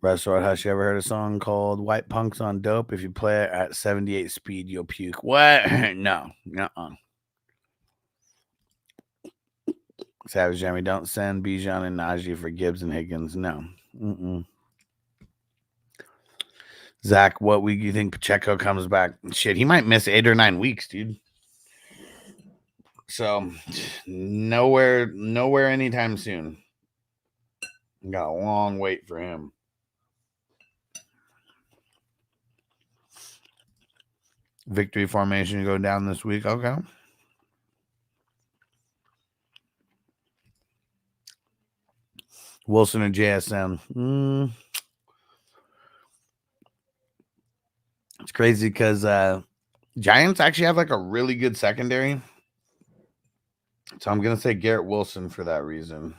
Restaurant Hush, you ever heard a song called White Punks on Dope? If you play it at 78 speed, you'll puke. What? No. Uh-uh. Savage Jeremy, don't send Bijan and Najee for Gibbs and Higgins. No. Zach, what week do you think Pacheco comes back? Shit, he might miss 8 or 9 weeks, dude. So, nowhere anytime soon. Got a long wait for him. Victory formation go down this week. Okay. Wilson or JSN? It's crazy because Giants actually have like a really good secondary. So I'm going to say Garrett Wilson for that reason.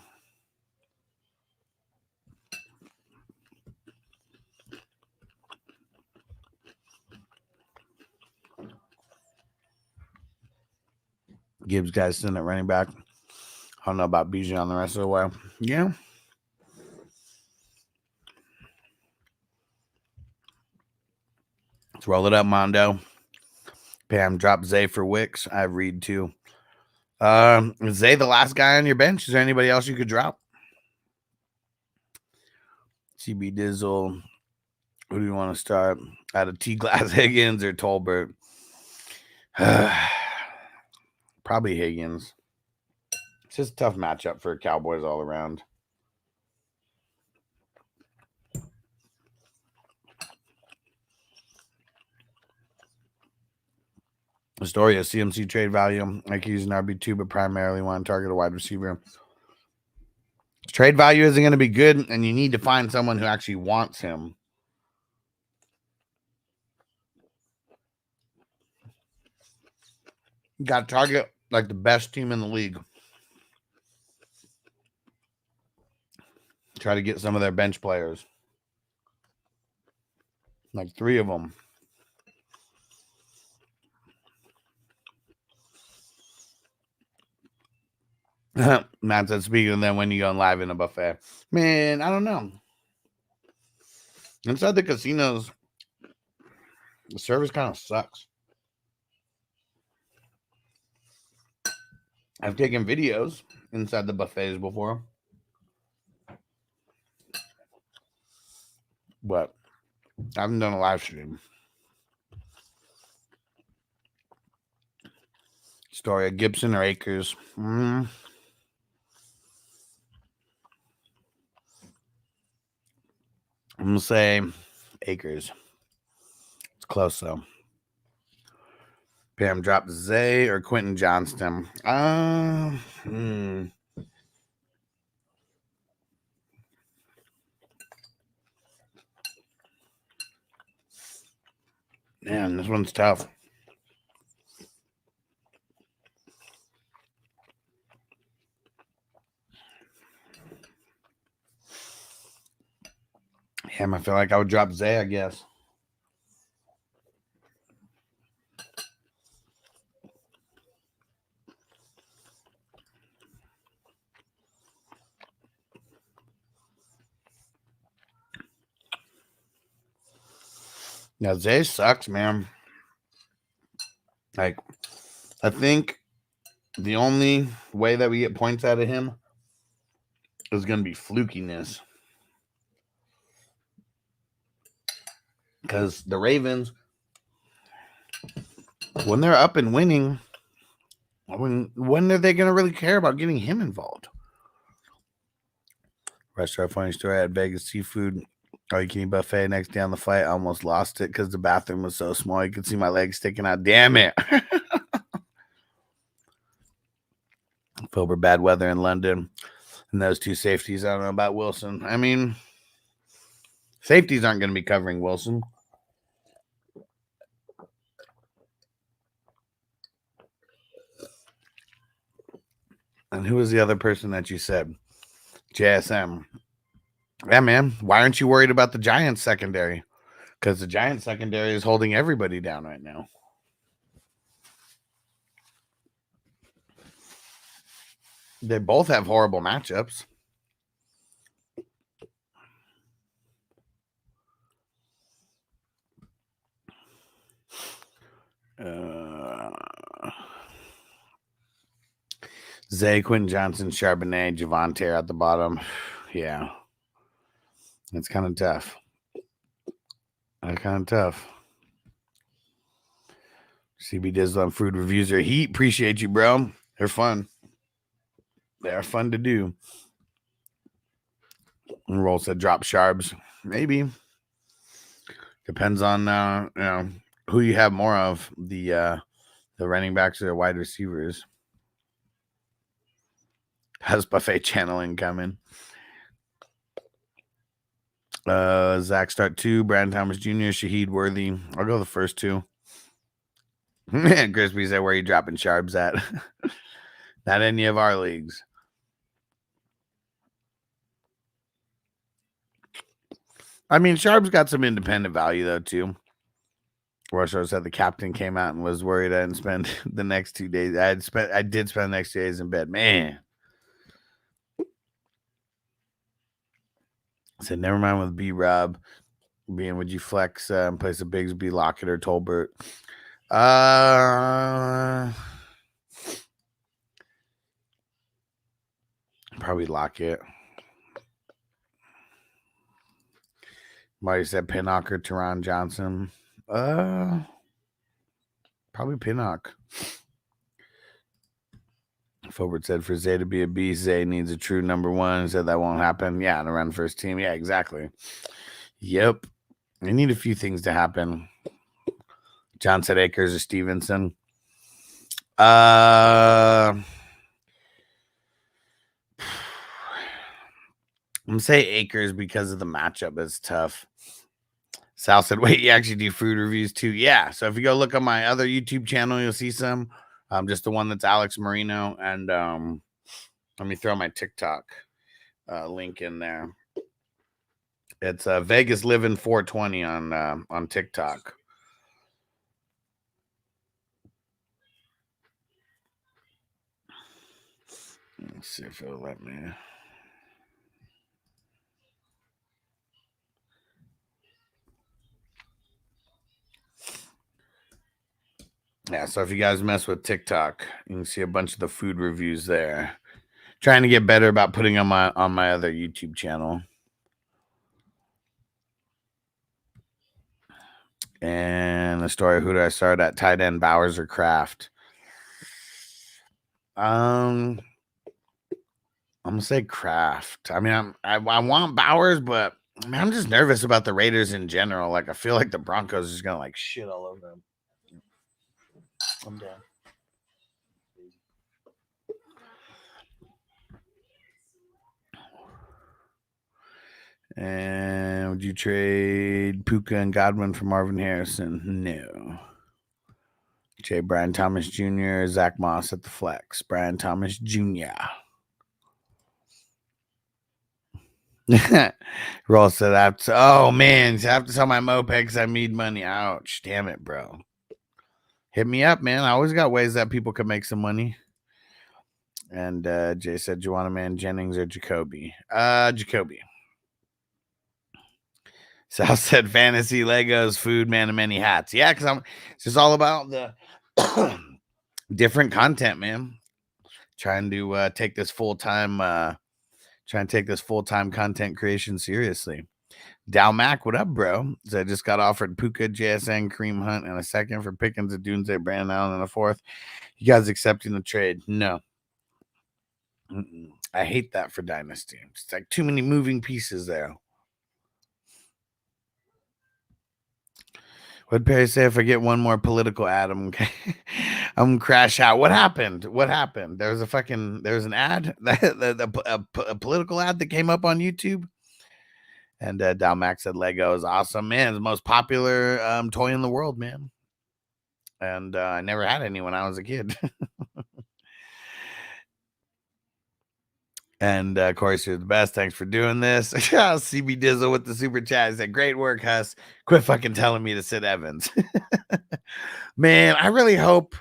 Gibbs guys sitting at running back. I don't know about Bijan the rest of the way. Yeah. Let's roll it up, Mondo. Pam, drop Zay for Wicks. I read too. Is Zay the last guy on your bench? Is there anybody else you could drop? CB Dizzle. Who do you want to start? Out of T-Glass, Higgins, or Tolbert? Probably Higgins. It's just a tough matchup for Cowboys all around. Astoria, CMC trade value. I could use an RB2, but primarily want to target a wide receiver. Trade value isn't going to be good, and you need to find someone who actually wants him. You got to target like the best team in the league. Try to get some of their bench players. Like 3 of them. Matt said, speaking of them, when you go live in a buffet. Man, I don't know. Inside the casinos, the service kind of sucks. I've taken videos inside the buffets before. But I haven't done a live stream. Story of Gibson or Acres? I'm going to say Acres. It's close, though. Pam dropped Zay or Quentin Johnston. Man, this one's tough. Damn, I feel like I would drop Zay, I guess. Now, Zay sucks, man. Like, I think the only way that we get points out of him is going to be flukiness. Because the Ravens, when they're up and winning, when are they going to really care about getting him involved? Restaurant funny story at Vegas seafood. Oh, you can eat buffet next day on the flight. I almost lost it because the bathroom was so small. You could see my legs sticking out. Damn it. Over bad weather in London. And those 2 safeties, I don't know about Wilson. I mean, safeties aren't going to be covering Wilson. And who was the other person that you said? JSM. Yeah, man. Why aren't you worried about the Giants secondary? Because the Giants secondary is holding everybody down right now. They both have horrible matchups. Zay, Quentin Johnson, Charbonnet, Javonte at the bottom. Yeah. It's kind of tough. CB Dizzle on food reviews are heat. Appreciate you, bro. They're fun. They are fun to do. And Roll said drop Sharps. Maybe. Depends on who you have more of. The running backs or the wide receivers. How's buffet channeling coming? Zach start 2, Brandon Thomas Jr., Shaheed Worthy. I'll go the first 2. Crispy said, where are you dropping Sharps at? Not any of our leagues. I mean, Sharps got some independent value, though, too. Rusher said the captain came out and was worried I didn't spend the next 2 days. I did spend the next 2 days in bed. Man. I said, never mind with B-Rob. Being, would you flex in place of Bigsby, Lockett, or Tolbert? Probably Lockett. Marty said Pinnock or Teron Johnson. Probably Pinnock. Forward said for Zay to be a beast, Zay needs a true number 1. Said that won't happen. Yeah, to run first team. Yeah, exactly. Yep. We need a few things to happen. John said Akers or Stevenson. I'm going to say Akers because of the matchup. It's tough. Sal said, wait, you actually do food reviews too? Yeah. So if you go look on my other YouTube channel, you'll see some. Just the one that's Alex Marino. And let me throw my TikTok link in there. It's Vegas Living 420 on TikTok. Let's see if it'll let me. Yeah, so if you guys mess with TikTok, you can see a bunch of the food reviews there. Trying to get better about putting on my other YouTube channel. And the story, who did I start at? Tight end, Bowers or Kraft? I'm gonna say Kraft. I mean, I want Bowers, but I mean, I'm just nervous about the Raiders in general. Like, I feel like the Broncos is gonna like shit all over them. I'm done. And would you trade Puka and Godwin for Marvin Harrison? No. J. Brian Thomas Jr., Zach Moss at the flex. Brian Thomas Jr. Roll said, oh man, I have to sell my moped because I need money. Ouch. Damn it, bro. Hit me up, man. I always got ways that people can make some money. And Jay said, Juana Man, Jennings, or Jacoby? Jacoby. Sal said, fantasy, Legos, food, man, and many hats. Yeah, because it's just all about the different content, man. Trying to take this full-time content creation seriously. Dow Mac, what up, bro? So I just got offered Puka, JSN, Kareem Hunt, and a second for Pickens, a Doomsday, Brandon Allen, and a fourth. You guys accepting the trade? No. I hate that for Dynasty. It's like too many moving pieces there. What'd Perry say? If I get one more political ad, I'm gonna crash out. What happened? There was an ad, a political ad that came up on YouTube. And Dalmac said Lego is awesome, man. It's the most popular toy in the world, man. And I never had any when I was a kid. And Corey, you're the best. Thanks for doing this. CB Dizzle with the super chat. He said, great work, Huss. Quit fucking telling me to sit Evans. Man, I really hope.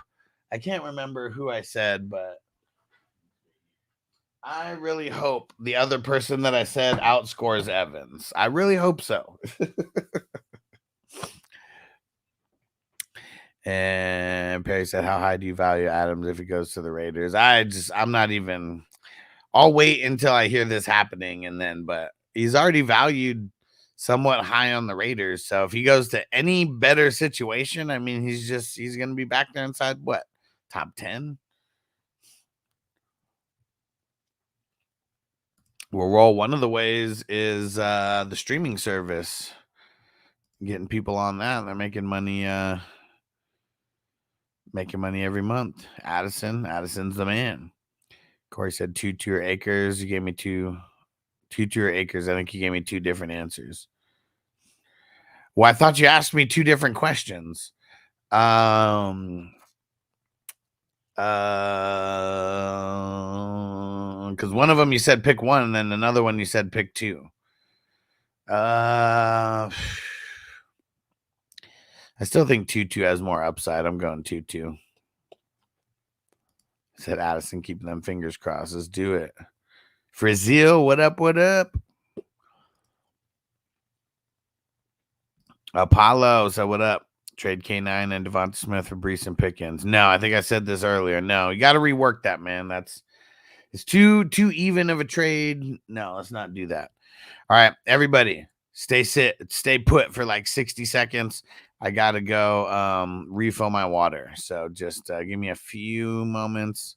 I can't remember who I said, but I really hope the other person that I said outscores Evans. I really hope so. And Perry said, how high do you value Adams if he goes to the Raiders? I'm not even. I'll wait until I hear this happening, but he's already valued somewhat high on the Raiders. So if he goes to any better situation, I mean, he's going to be back there inside what? Top 10? We'll roll. One of the ways is the streaming service. Getting people on that. They're making money every month. Addison's the man. Corey said 2 or acres. You gave me 2 or acres. I think you gave me 2 different answers. Well, I thought you asked me 2 different questions. Because one of them you said pick 1, and then another one you said pick 2. I still think 2-2 has more upside. I'm going 2-2. Said Addison, keeping them fingers crossed. Let's do it. Frizzil, what up? What up? Apollo, so what up? Trade K9 and Devonta Smith for Brees and Pickens. No, I think I said this earlier. No, you got to rework that, man. It's too even of a trade. No, let's not do that. All right, everybody, stay put for like 60 seconds. I got to go refill my water. So just give me a few moments.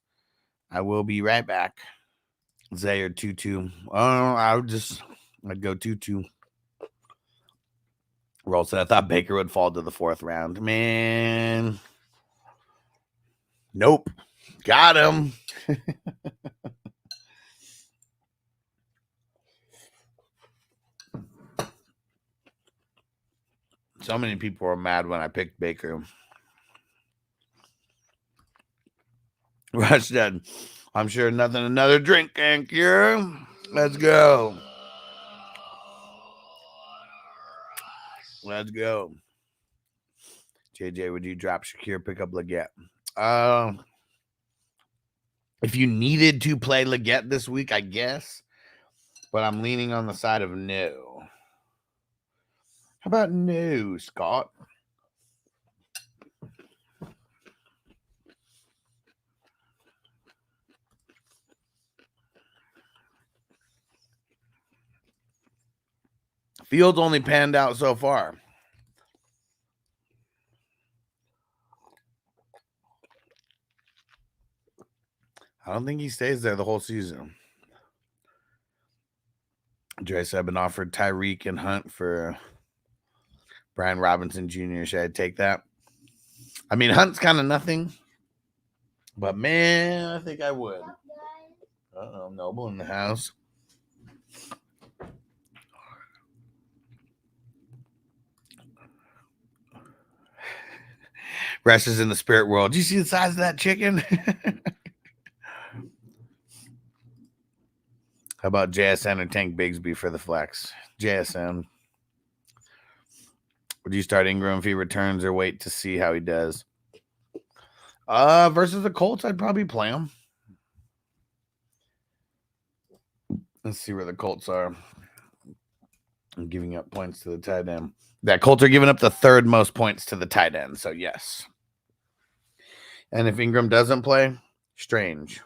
I will be right back. Zay or 2-2. Oh, I'd go 2-2. Roll said, I thought Baker would fall to the 4th round. Man. Nope. Got him. So many people were mad when I picked Baker. Rush said, I'm sure nothing another drink can cure. Let's go. Let's go. JJ, would you drop Shakir, pick up Leggett? If you needed to play Leggett this week, I guess. But I'm leaning on the side of no. How about no, Scott? Fields only panned out so far. I don't think he stays there the whole season. Dre said I've been offered Tyreek and Hunt for Brian Robinson Jr. Should I take that? I mean, Hunt's kind of nothing. But, man, I think I would. Uh-oh, Noble in the house. Rest is in the spirit world. Do you see the size of that chicken? How about JSN or Tank Bigsby for the flex? JSN. Would you start Ingram if he returns or wait to see how he does? Versus the Colts, I'd probably play him. Let's see where the Colts are. I'm giving up points to the tight end. That Colts are giving up the third most points to the tight end, so yes. And if Ingram doesn't play, strange.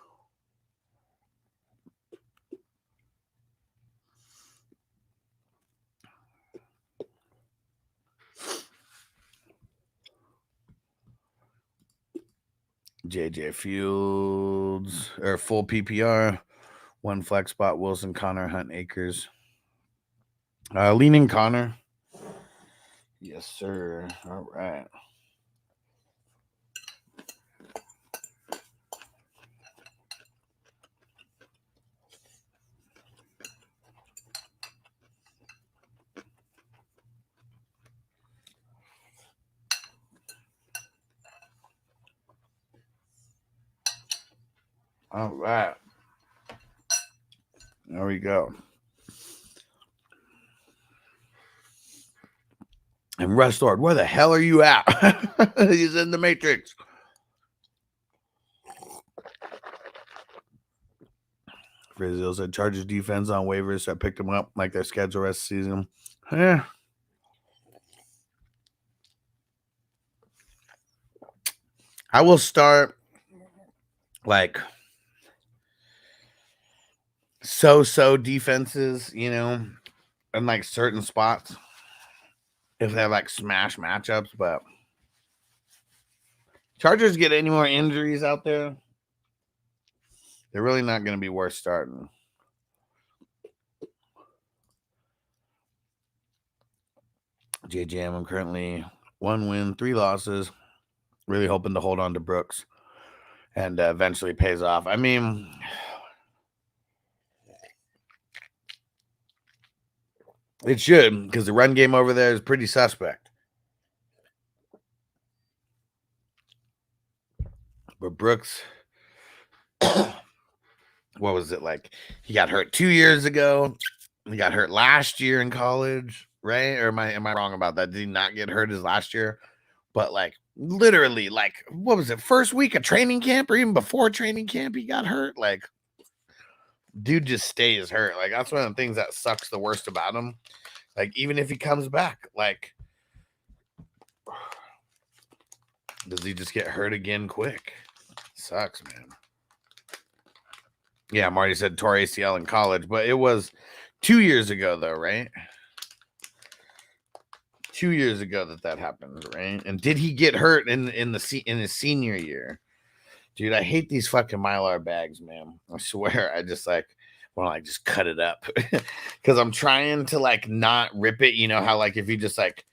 JJ Fields or full PPR, one flex spot, Wilson, Connor, Hunt, Akers. Leaning Connor. Yes, sir. All right. All right. There we go. And Restored, where the hell are you at? He's in the Matrix. Brazil said Chargers defense on waivers, so I picked them up like their schedule rest of the season. Yeah. I will start like so defenses, you know, in like certain spots if they're like smash matchups, but Chargers get any more injuries out there, they're really not going to be worth starting. JJM, I'm currently 1 win, 3 losses. Really hoping to hold on to Brooks and eventually pays off. I mean, it should, because the run game over there is pretty suspect. But Brooks, what was it like? He got hurt 2 years ago. He got hurt last year in college, right? Or am I wrong about that? Did he not get hurt his last year? But like literally, like, what was it? First week of training camp or even before training camp, he got hurt. Like, dude just stays hurt. Like, that's one of the things that sucks the worst about him. Like, even if he comes back, like, does he just get hurt again quick? Sucks, man. Yeah, Marty said tore ACL in college, but it was 2 years ago, though, right? 2 years ago that happened, right? And did he get hurt in his senior year? Dude, I hate these fucking Mylar bags, man. I swear, I just like want to like just cut it up because I'm trying to like not rip it. You know how like if you just like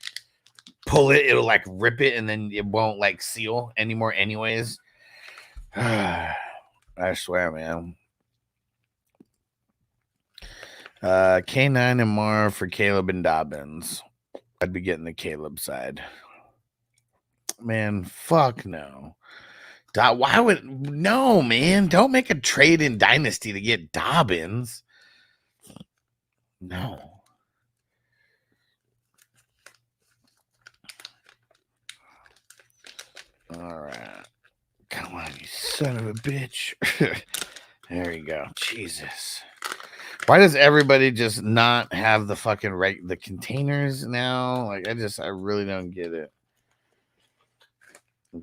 pull it, it'll like rip it and then it won't like seal anymore anyways. I swear, man. K9 and Mar for Caleb and Dobbins. I'd be getting the Caleb side. Man, fuck no. Why would no, man? Don't make a trade in Dynasty to get Dobbins. No. All right. Come on, you son of a bitch. There you go. Jesus. Why does everybody just not have the fucking the containers now? Like, I really don't get it.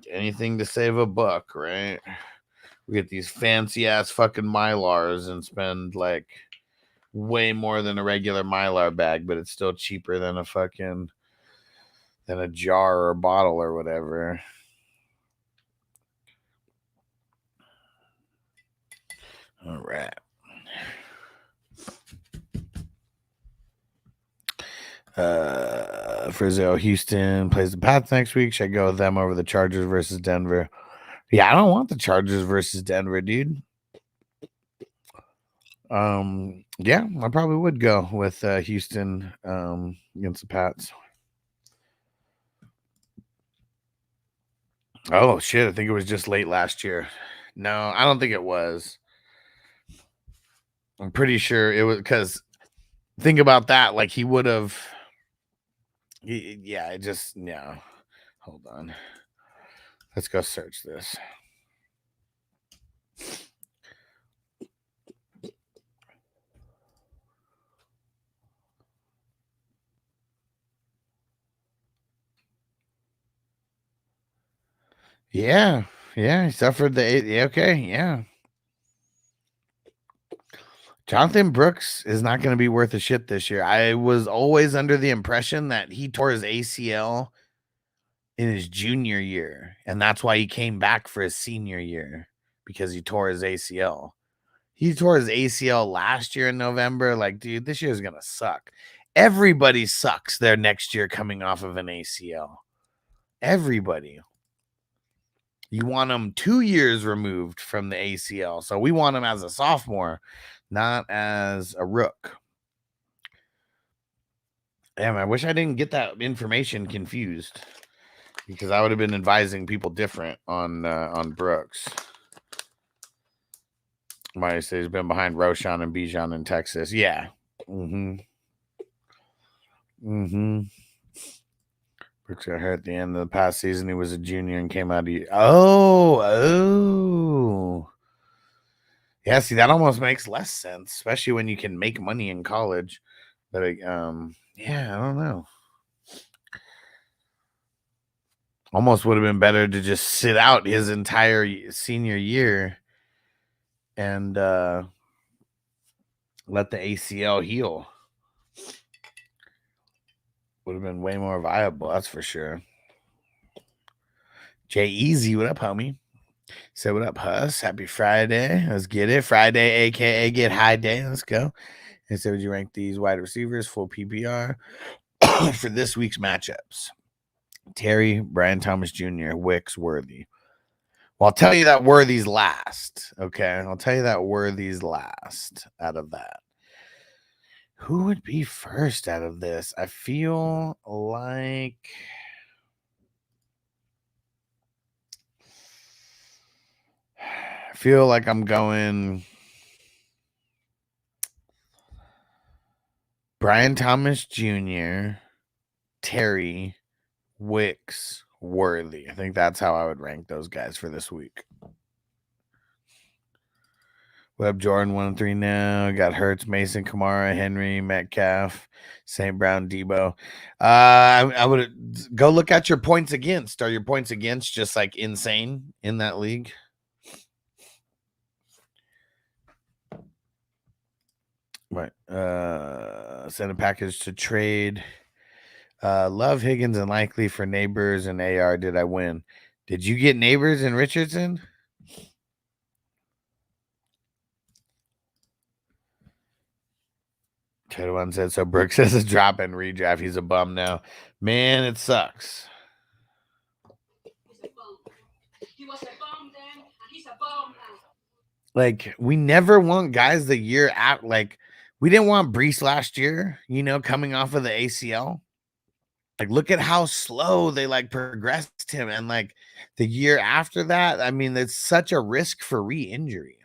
Anything to save a buck, right? We get these fancy ass fucking Mylars and spend like way more than a regular Mylar bag, but it's still cheaper than a jar or a bottle or whatever. All right. Frizzo, Houston plays the Pats next week. Should I go with them over the Chargers versus Denver? Yeah, I don't want the Chargers versus Denver, dude. Yeah, I probably would go with Houston against the Pats. Oh shit, I think it was just late last year. No, I don't think it was. I'm pretty sure it was, because think about that. Like, he would have. Yeah, hold on. Let's go search this. Yeah, he suffered the 8. Okay, yeah. Jonathan Brooks is not going to be worth a shit this year. I was always under the impression that he tore his ACL in his junior year, and that's why he came back for his senior year, because he tore his ACL. He tore his ACL last year in November. Like, dude, this year is going to suck. Everybody sucks their next year coming off of an ACL. Everybody. You want them 2 years removed from the ACL. So we want him as a sophomore, not as a rook. Damn, I wish I didn't get that information confused, because I would have been advising people different on Brooks. Might say he's been behind Roshan and Bijan in Texas. Yeah. Brooks got hurt at the end of the past season. He was a junior and came out. Oh. Yeah, see, that almost makes less sense, especially when you can make money in college. But yeah, I don't know. Almost would have been better to just sit out his entire senior year and let the ACL heal. Would have been way more viable, that's for sure. Jay Easy, what up, homie? Say what up, Huss? Happy Friday. Let's get it. Friday, aka get high day. Let's go. And so, would you rank these wide receivers full PPR for this week's matchups? Terry, Brian Thomas Jr., Wicks, Worthy. Well, I'll tell you that Worthy's last. Okay, I'll tell you that Worthy's last out of that. Who would be first out of this? I feel like I'm going Brian Thomas Jr., Terry, Wicks, Worthy. I think that's how I would rank those guys for this week. Webb, Jordan 1-3 now. Got Hurts, Mason, Kamara, Henry, Metcalf, St. Brown, Debo. I would go look at your points against. Are your points against just like insane in that league? Right. Send a package to trade. Love, Higgins, and Likely for Neighbors and AR. Did I win? Did you get Neighbors and Richardson? One said, so Brooks has a drop and redraft. He's a bum now. Man, it sucks. He was a bum then, and he's a bum now. Like, we never want guys the year out. Like, we didn't want Brees last year, coming off of the ACL. Like, look at how slow they progressed him. And the year after that, I mean, it's such a risk for re-injury.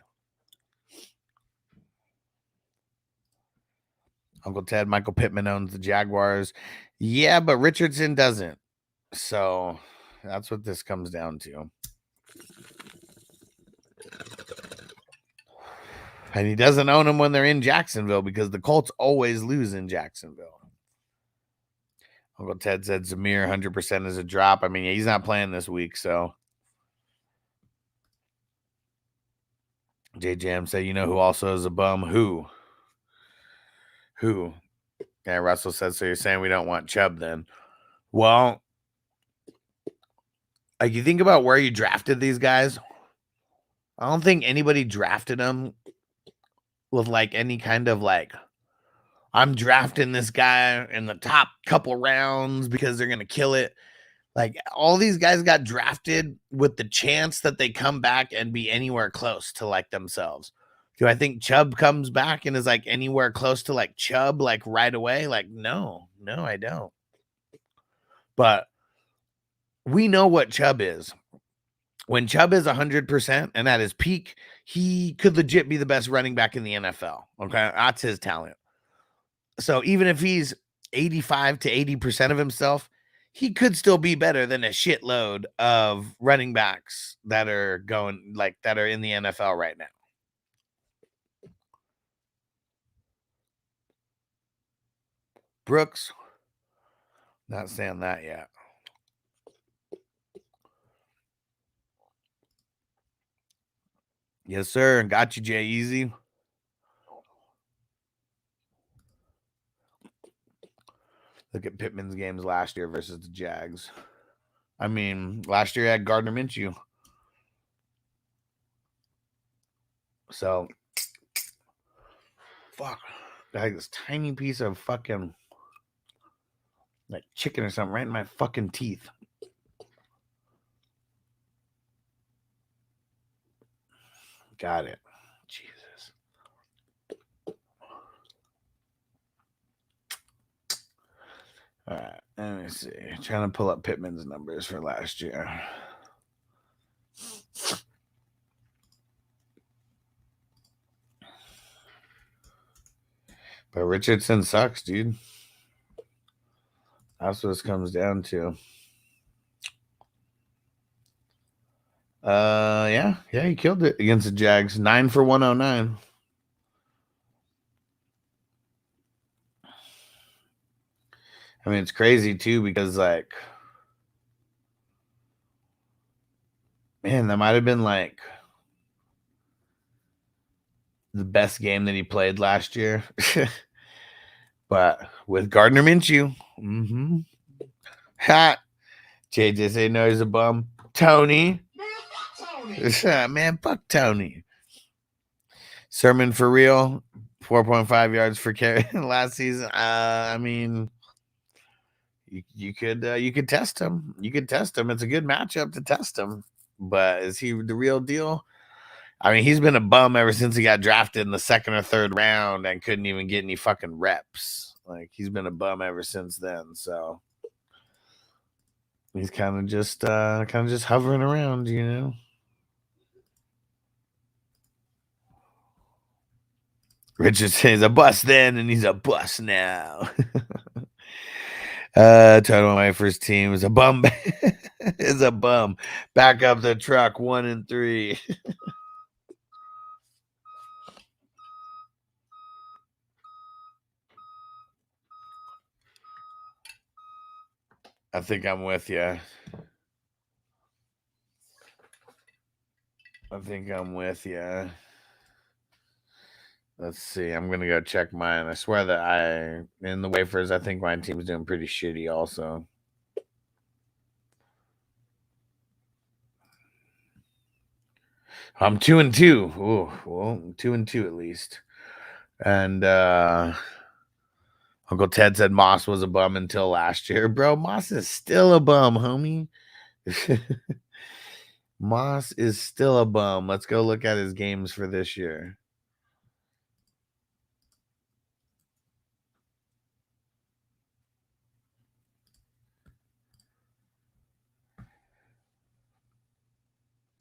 Uncle Ted, Michael Pittman owns the Jaguars. Yeah, but Richardson doesn't. So, That's what this comes down to. And he doesn't own them when they're in Jacksonville because the Colts always lose in Jacksonville. Uncle Ted said Zamir 100% is a drop. I mean, he's not playing this week, so. JJM said, you know who also is a bum? Who? Yeah, Russell said, so you're saying we don't want Chubb then? Well, like you think about where you drafted these guys. I don't think anybody drafted them with like any kind of like, I'm drafting this guy in the top couple rounds because they're going to kill it. Like all these guys got drafted with the chance that they come back and be anywhere close to like themselves. Do I think Chubb comes back and is like anywhere close to like Chubb like right away? Like, no, I don't. But we know what Chubb is. When Chubb is 100% and at his peak, he could legit be the best running back in the NFL. Okay. That's his talent. So even if he's 85 to 80% of himself, he could still be better than a shitload of running backs that are going like that are in the NFL right now. Brooks, not saying that yet. Yes, sir. Got you, Jay Easy. Look at Pittman's games last year versus the Jags. I mean, last year I had Gardner Minshew. So, fuck. I had this tiny piece of fucking like chicken or something right in my fucking teeth. Got it. Jesus. All right. Let me see. Trying to pull up Pittman's numbers for last year. But Richardson sucks, dude. That's what this comes down to. Yeah, he killed it against the Jags. 9 for 109. I mean, it's crazy too because, like, man, that might have been like the best game that he played last year. But with Gardner Minshew, ha, JJ say no, he's a bum. Tony, man, fuck Tony. Sermon for real, 4.5 yards for carry last season. I mean, you could test him. You could test him. It's a good matchup to test him. But is he the real deal? I mean, he's been a bum ever since he got drafted in the second or third round and couldn't even get any fucking reps. Like, he's been a bum ever since then. So he's kind of just hovering around, you know. Richard says a bust then, and he's a bust now. Total my first team is a bum. Is a bum. Back up the truck 1 and 3. I think I'm with you. Let's see. I'm going to go check mine. I swear that in the wafers, I think my team's doing pretty shitty also. I'm 2 and 2. Ooh, well, 2 and 2 at least. And Uncle Ted said Moss was a bum until last year. Bro, Moss is still a bum, homie. Moss is still a bum. Let's go look at his games for this year.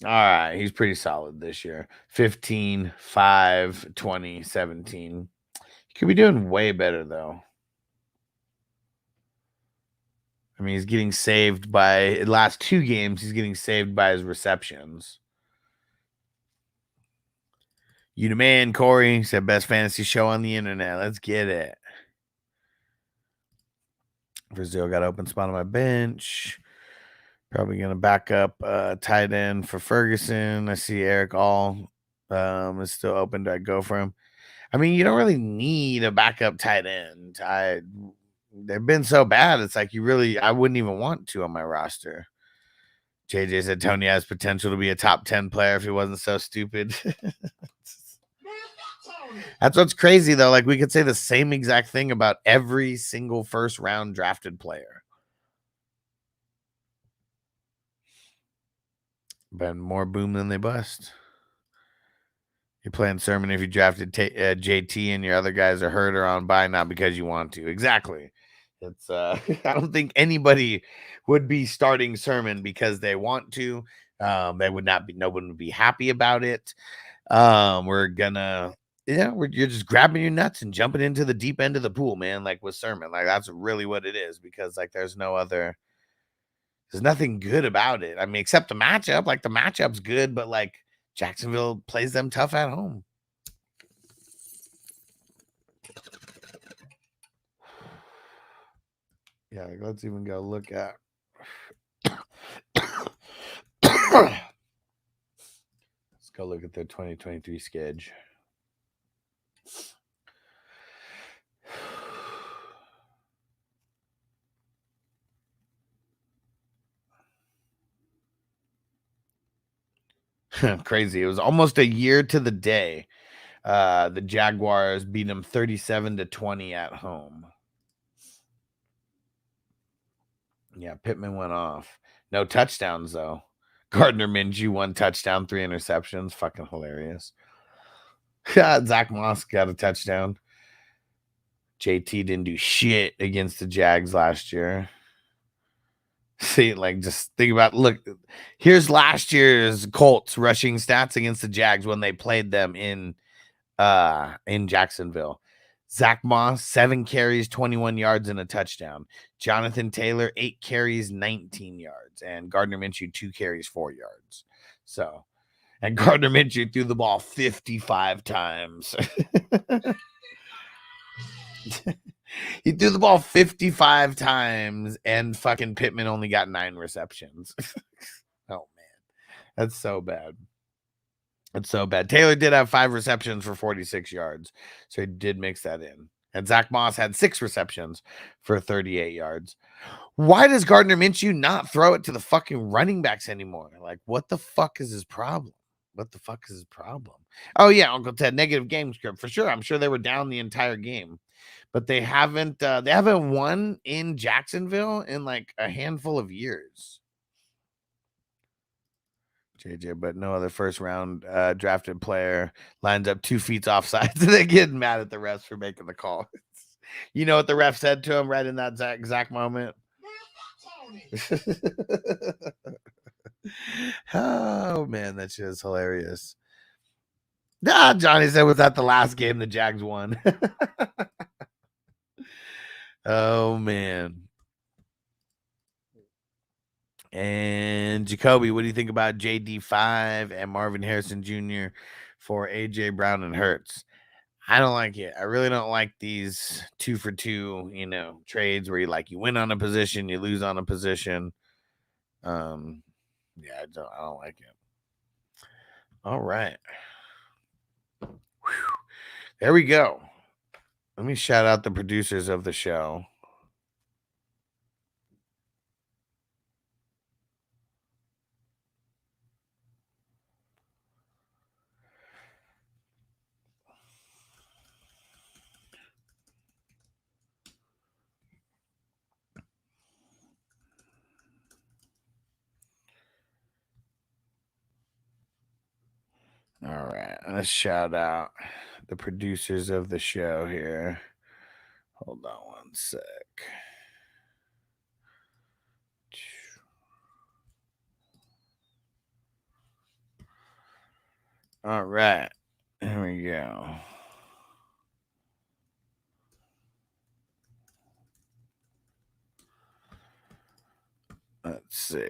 All right, he's pretty solid this year. 15, 5, 20, 17. He could be doing way better, though. I mean, he's getting saved by the last 2 games. He's getting saved by his receptions. You the man, Corey said best fantasy show on the internet. Let's get it. Brazil got open spot on my bench. Probably gonna back up tight end for Ferguson. I see Eric All is still open. Do I go for him? I mean, you don't really need a backup tight end. They've been so bad. It's like I wouldn't even want to on my roster. JJ said Tony has potential to be a top 10 player if he wasn't so stupid. That's what's crazy, though. Like, we could say the same exact thing about every single first round drafted player. Been more boom than they bust. You're playing Sermon if you drafted JT and your other guys are hurt or on bye, not because you want to. Exactly. It's I don't think anybody would be starting Sermon because they want to. They would not be. No one would be happy about it. We're gonna, you're just grabbing your nuts and jumping into the deep end of the pool, man. Like with Sermon, like that's really what it is, because like there's nothing good about it. I mean, except the matchup. Like the matchup's good, but like Jacksonville plays them tough at home. Yeah, let's even go look at. Let's go look at their 2023 schedule. Crazy. It was almost a year to the day. The Jaguars beat them 37-20 at home. Yeah, Pittman went off. No touchdowns, though. Gardner Minshew, 1 touchdown, 3 interceptions. Fucking hilarious. Zach Moss got a touchdown. JT didn't do shit against the Jags last year. See, like, just think about, look, here's last year's Colts rushing stats against the Jags when they played them in Jacksonville. Zach Moss, 7 carries, 21 yards, and a touchdown. Jonathan Taylor, 8 carries, 19 yards. And Gardner Minshew, 2 carries, 4 yards. So, and Gardner Minshew threw the ball 55 times. He threw the ball 55 times, and fucking Pittman only got 9 receptions. Oh, man. That's so bad. That's so bad. Taylor did have 5 receptions for 46 yards, so he did mix that in. And Zach Moss had 6 receptions for 38 yards. Why does Gardner Minshew not throw it to the fucking running backs anymore? Like, what the fuck is his problem? What the fuck is his problem? Oh, yeah, Uncle Ted, negative game script. For sure. I'm sure they were down the entire game. But they haven't won in Jacksonville in like a handful of years. JJ, but no other first round drafted player lines up 2 feet offside. So they're getting mad at the refs for making the call. You know what the ref said to him right in that exact moment? Oh, man, that shit is hilarious. Nah, Johnny said was that the last game the Jags won. Oh, man. And Jacoby, what do you think about JD5 and Marvin Harrison Jr. for AJ Brown and Hurts? I don't like it. I really don't like these 2-for-2, trades where you win on a position, you lose on a position. Yeah, I don't like it. All right. Whew. There we go. Let me shout out the producers of the show. All right, let's shout out the producers of the show here. Hold on one sec. All right, here we go. Let's see.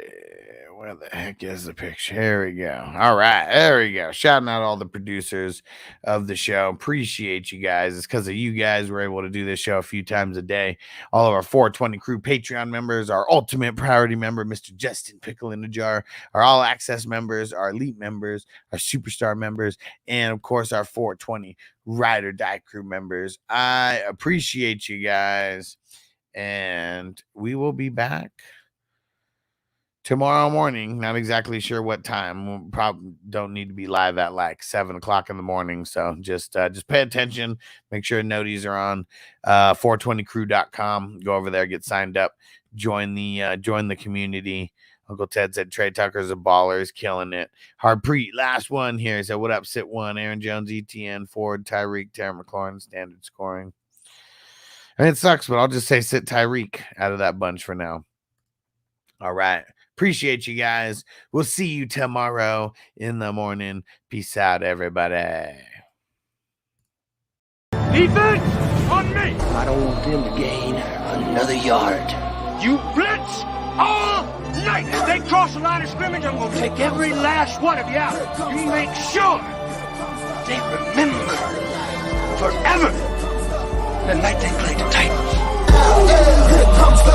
Where the heck is the picture? Here we go. All right. There we go. Shouting out all the producers of the show. Appreciate you guys. It's because of you guys we're able to do this show a few times a day. All of our 420 Crew Patreon members, our ultimate priority member, Mr. Justin Pickle in the Jar, our all access members, our elite members, our superstar members, and of course our 420 Ride or Die Crew members. I appreciate you guys. And we will be back tomorrow morning. Not exactly sure what time. We'll probably don't need to be live at like 7 o'clock in the morning. So just pay attention. Make sure noties are on 420crew.com. Go over there, get signed up, join the community. Uncle Ted said Trey Tucker's a baller, he's killing it. Harpreet, last one here. He said, what up, Sit One, Aaron Jones, ETN, Ford, Tyreek, Terry McLaurin, standard scoring. I mean, it sucks, but I'll just say sit Tyreek out of that bunch for now. All right. Appreciate you guys. We'll see you tomorrow in the morning. Peace out, everybody. Defense on me. I don't want them to gain another yard. You blitz all night. If they cross the line of scrimmage, I'm going to take every last one of you out. You make sure they remember forever the night they played the Titans. Here comes the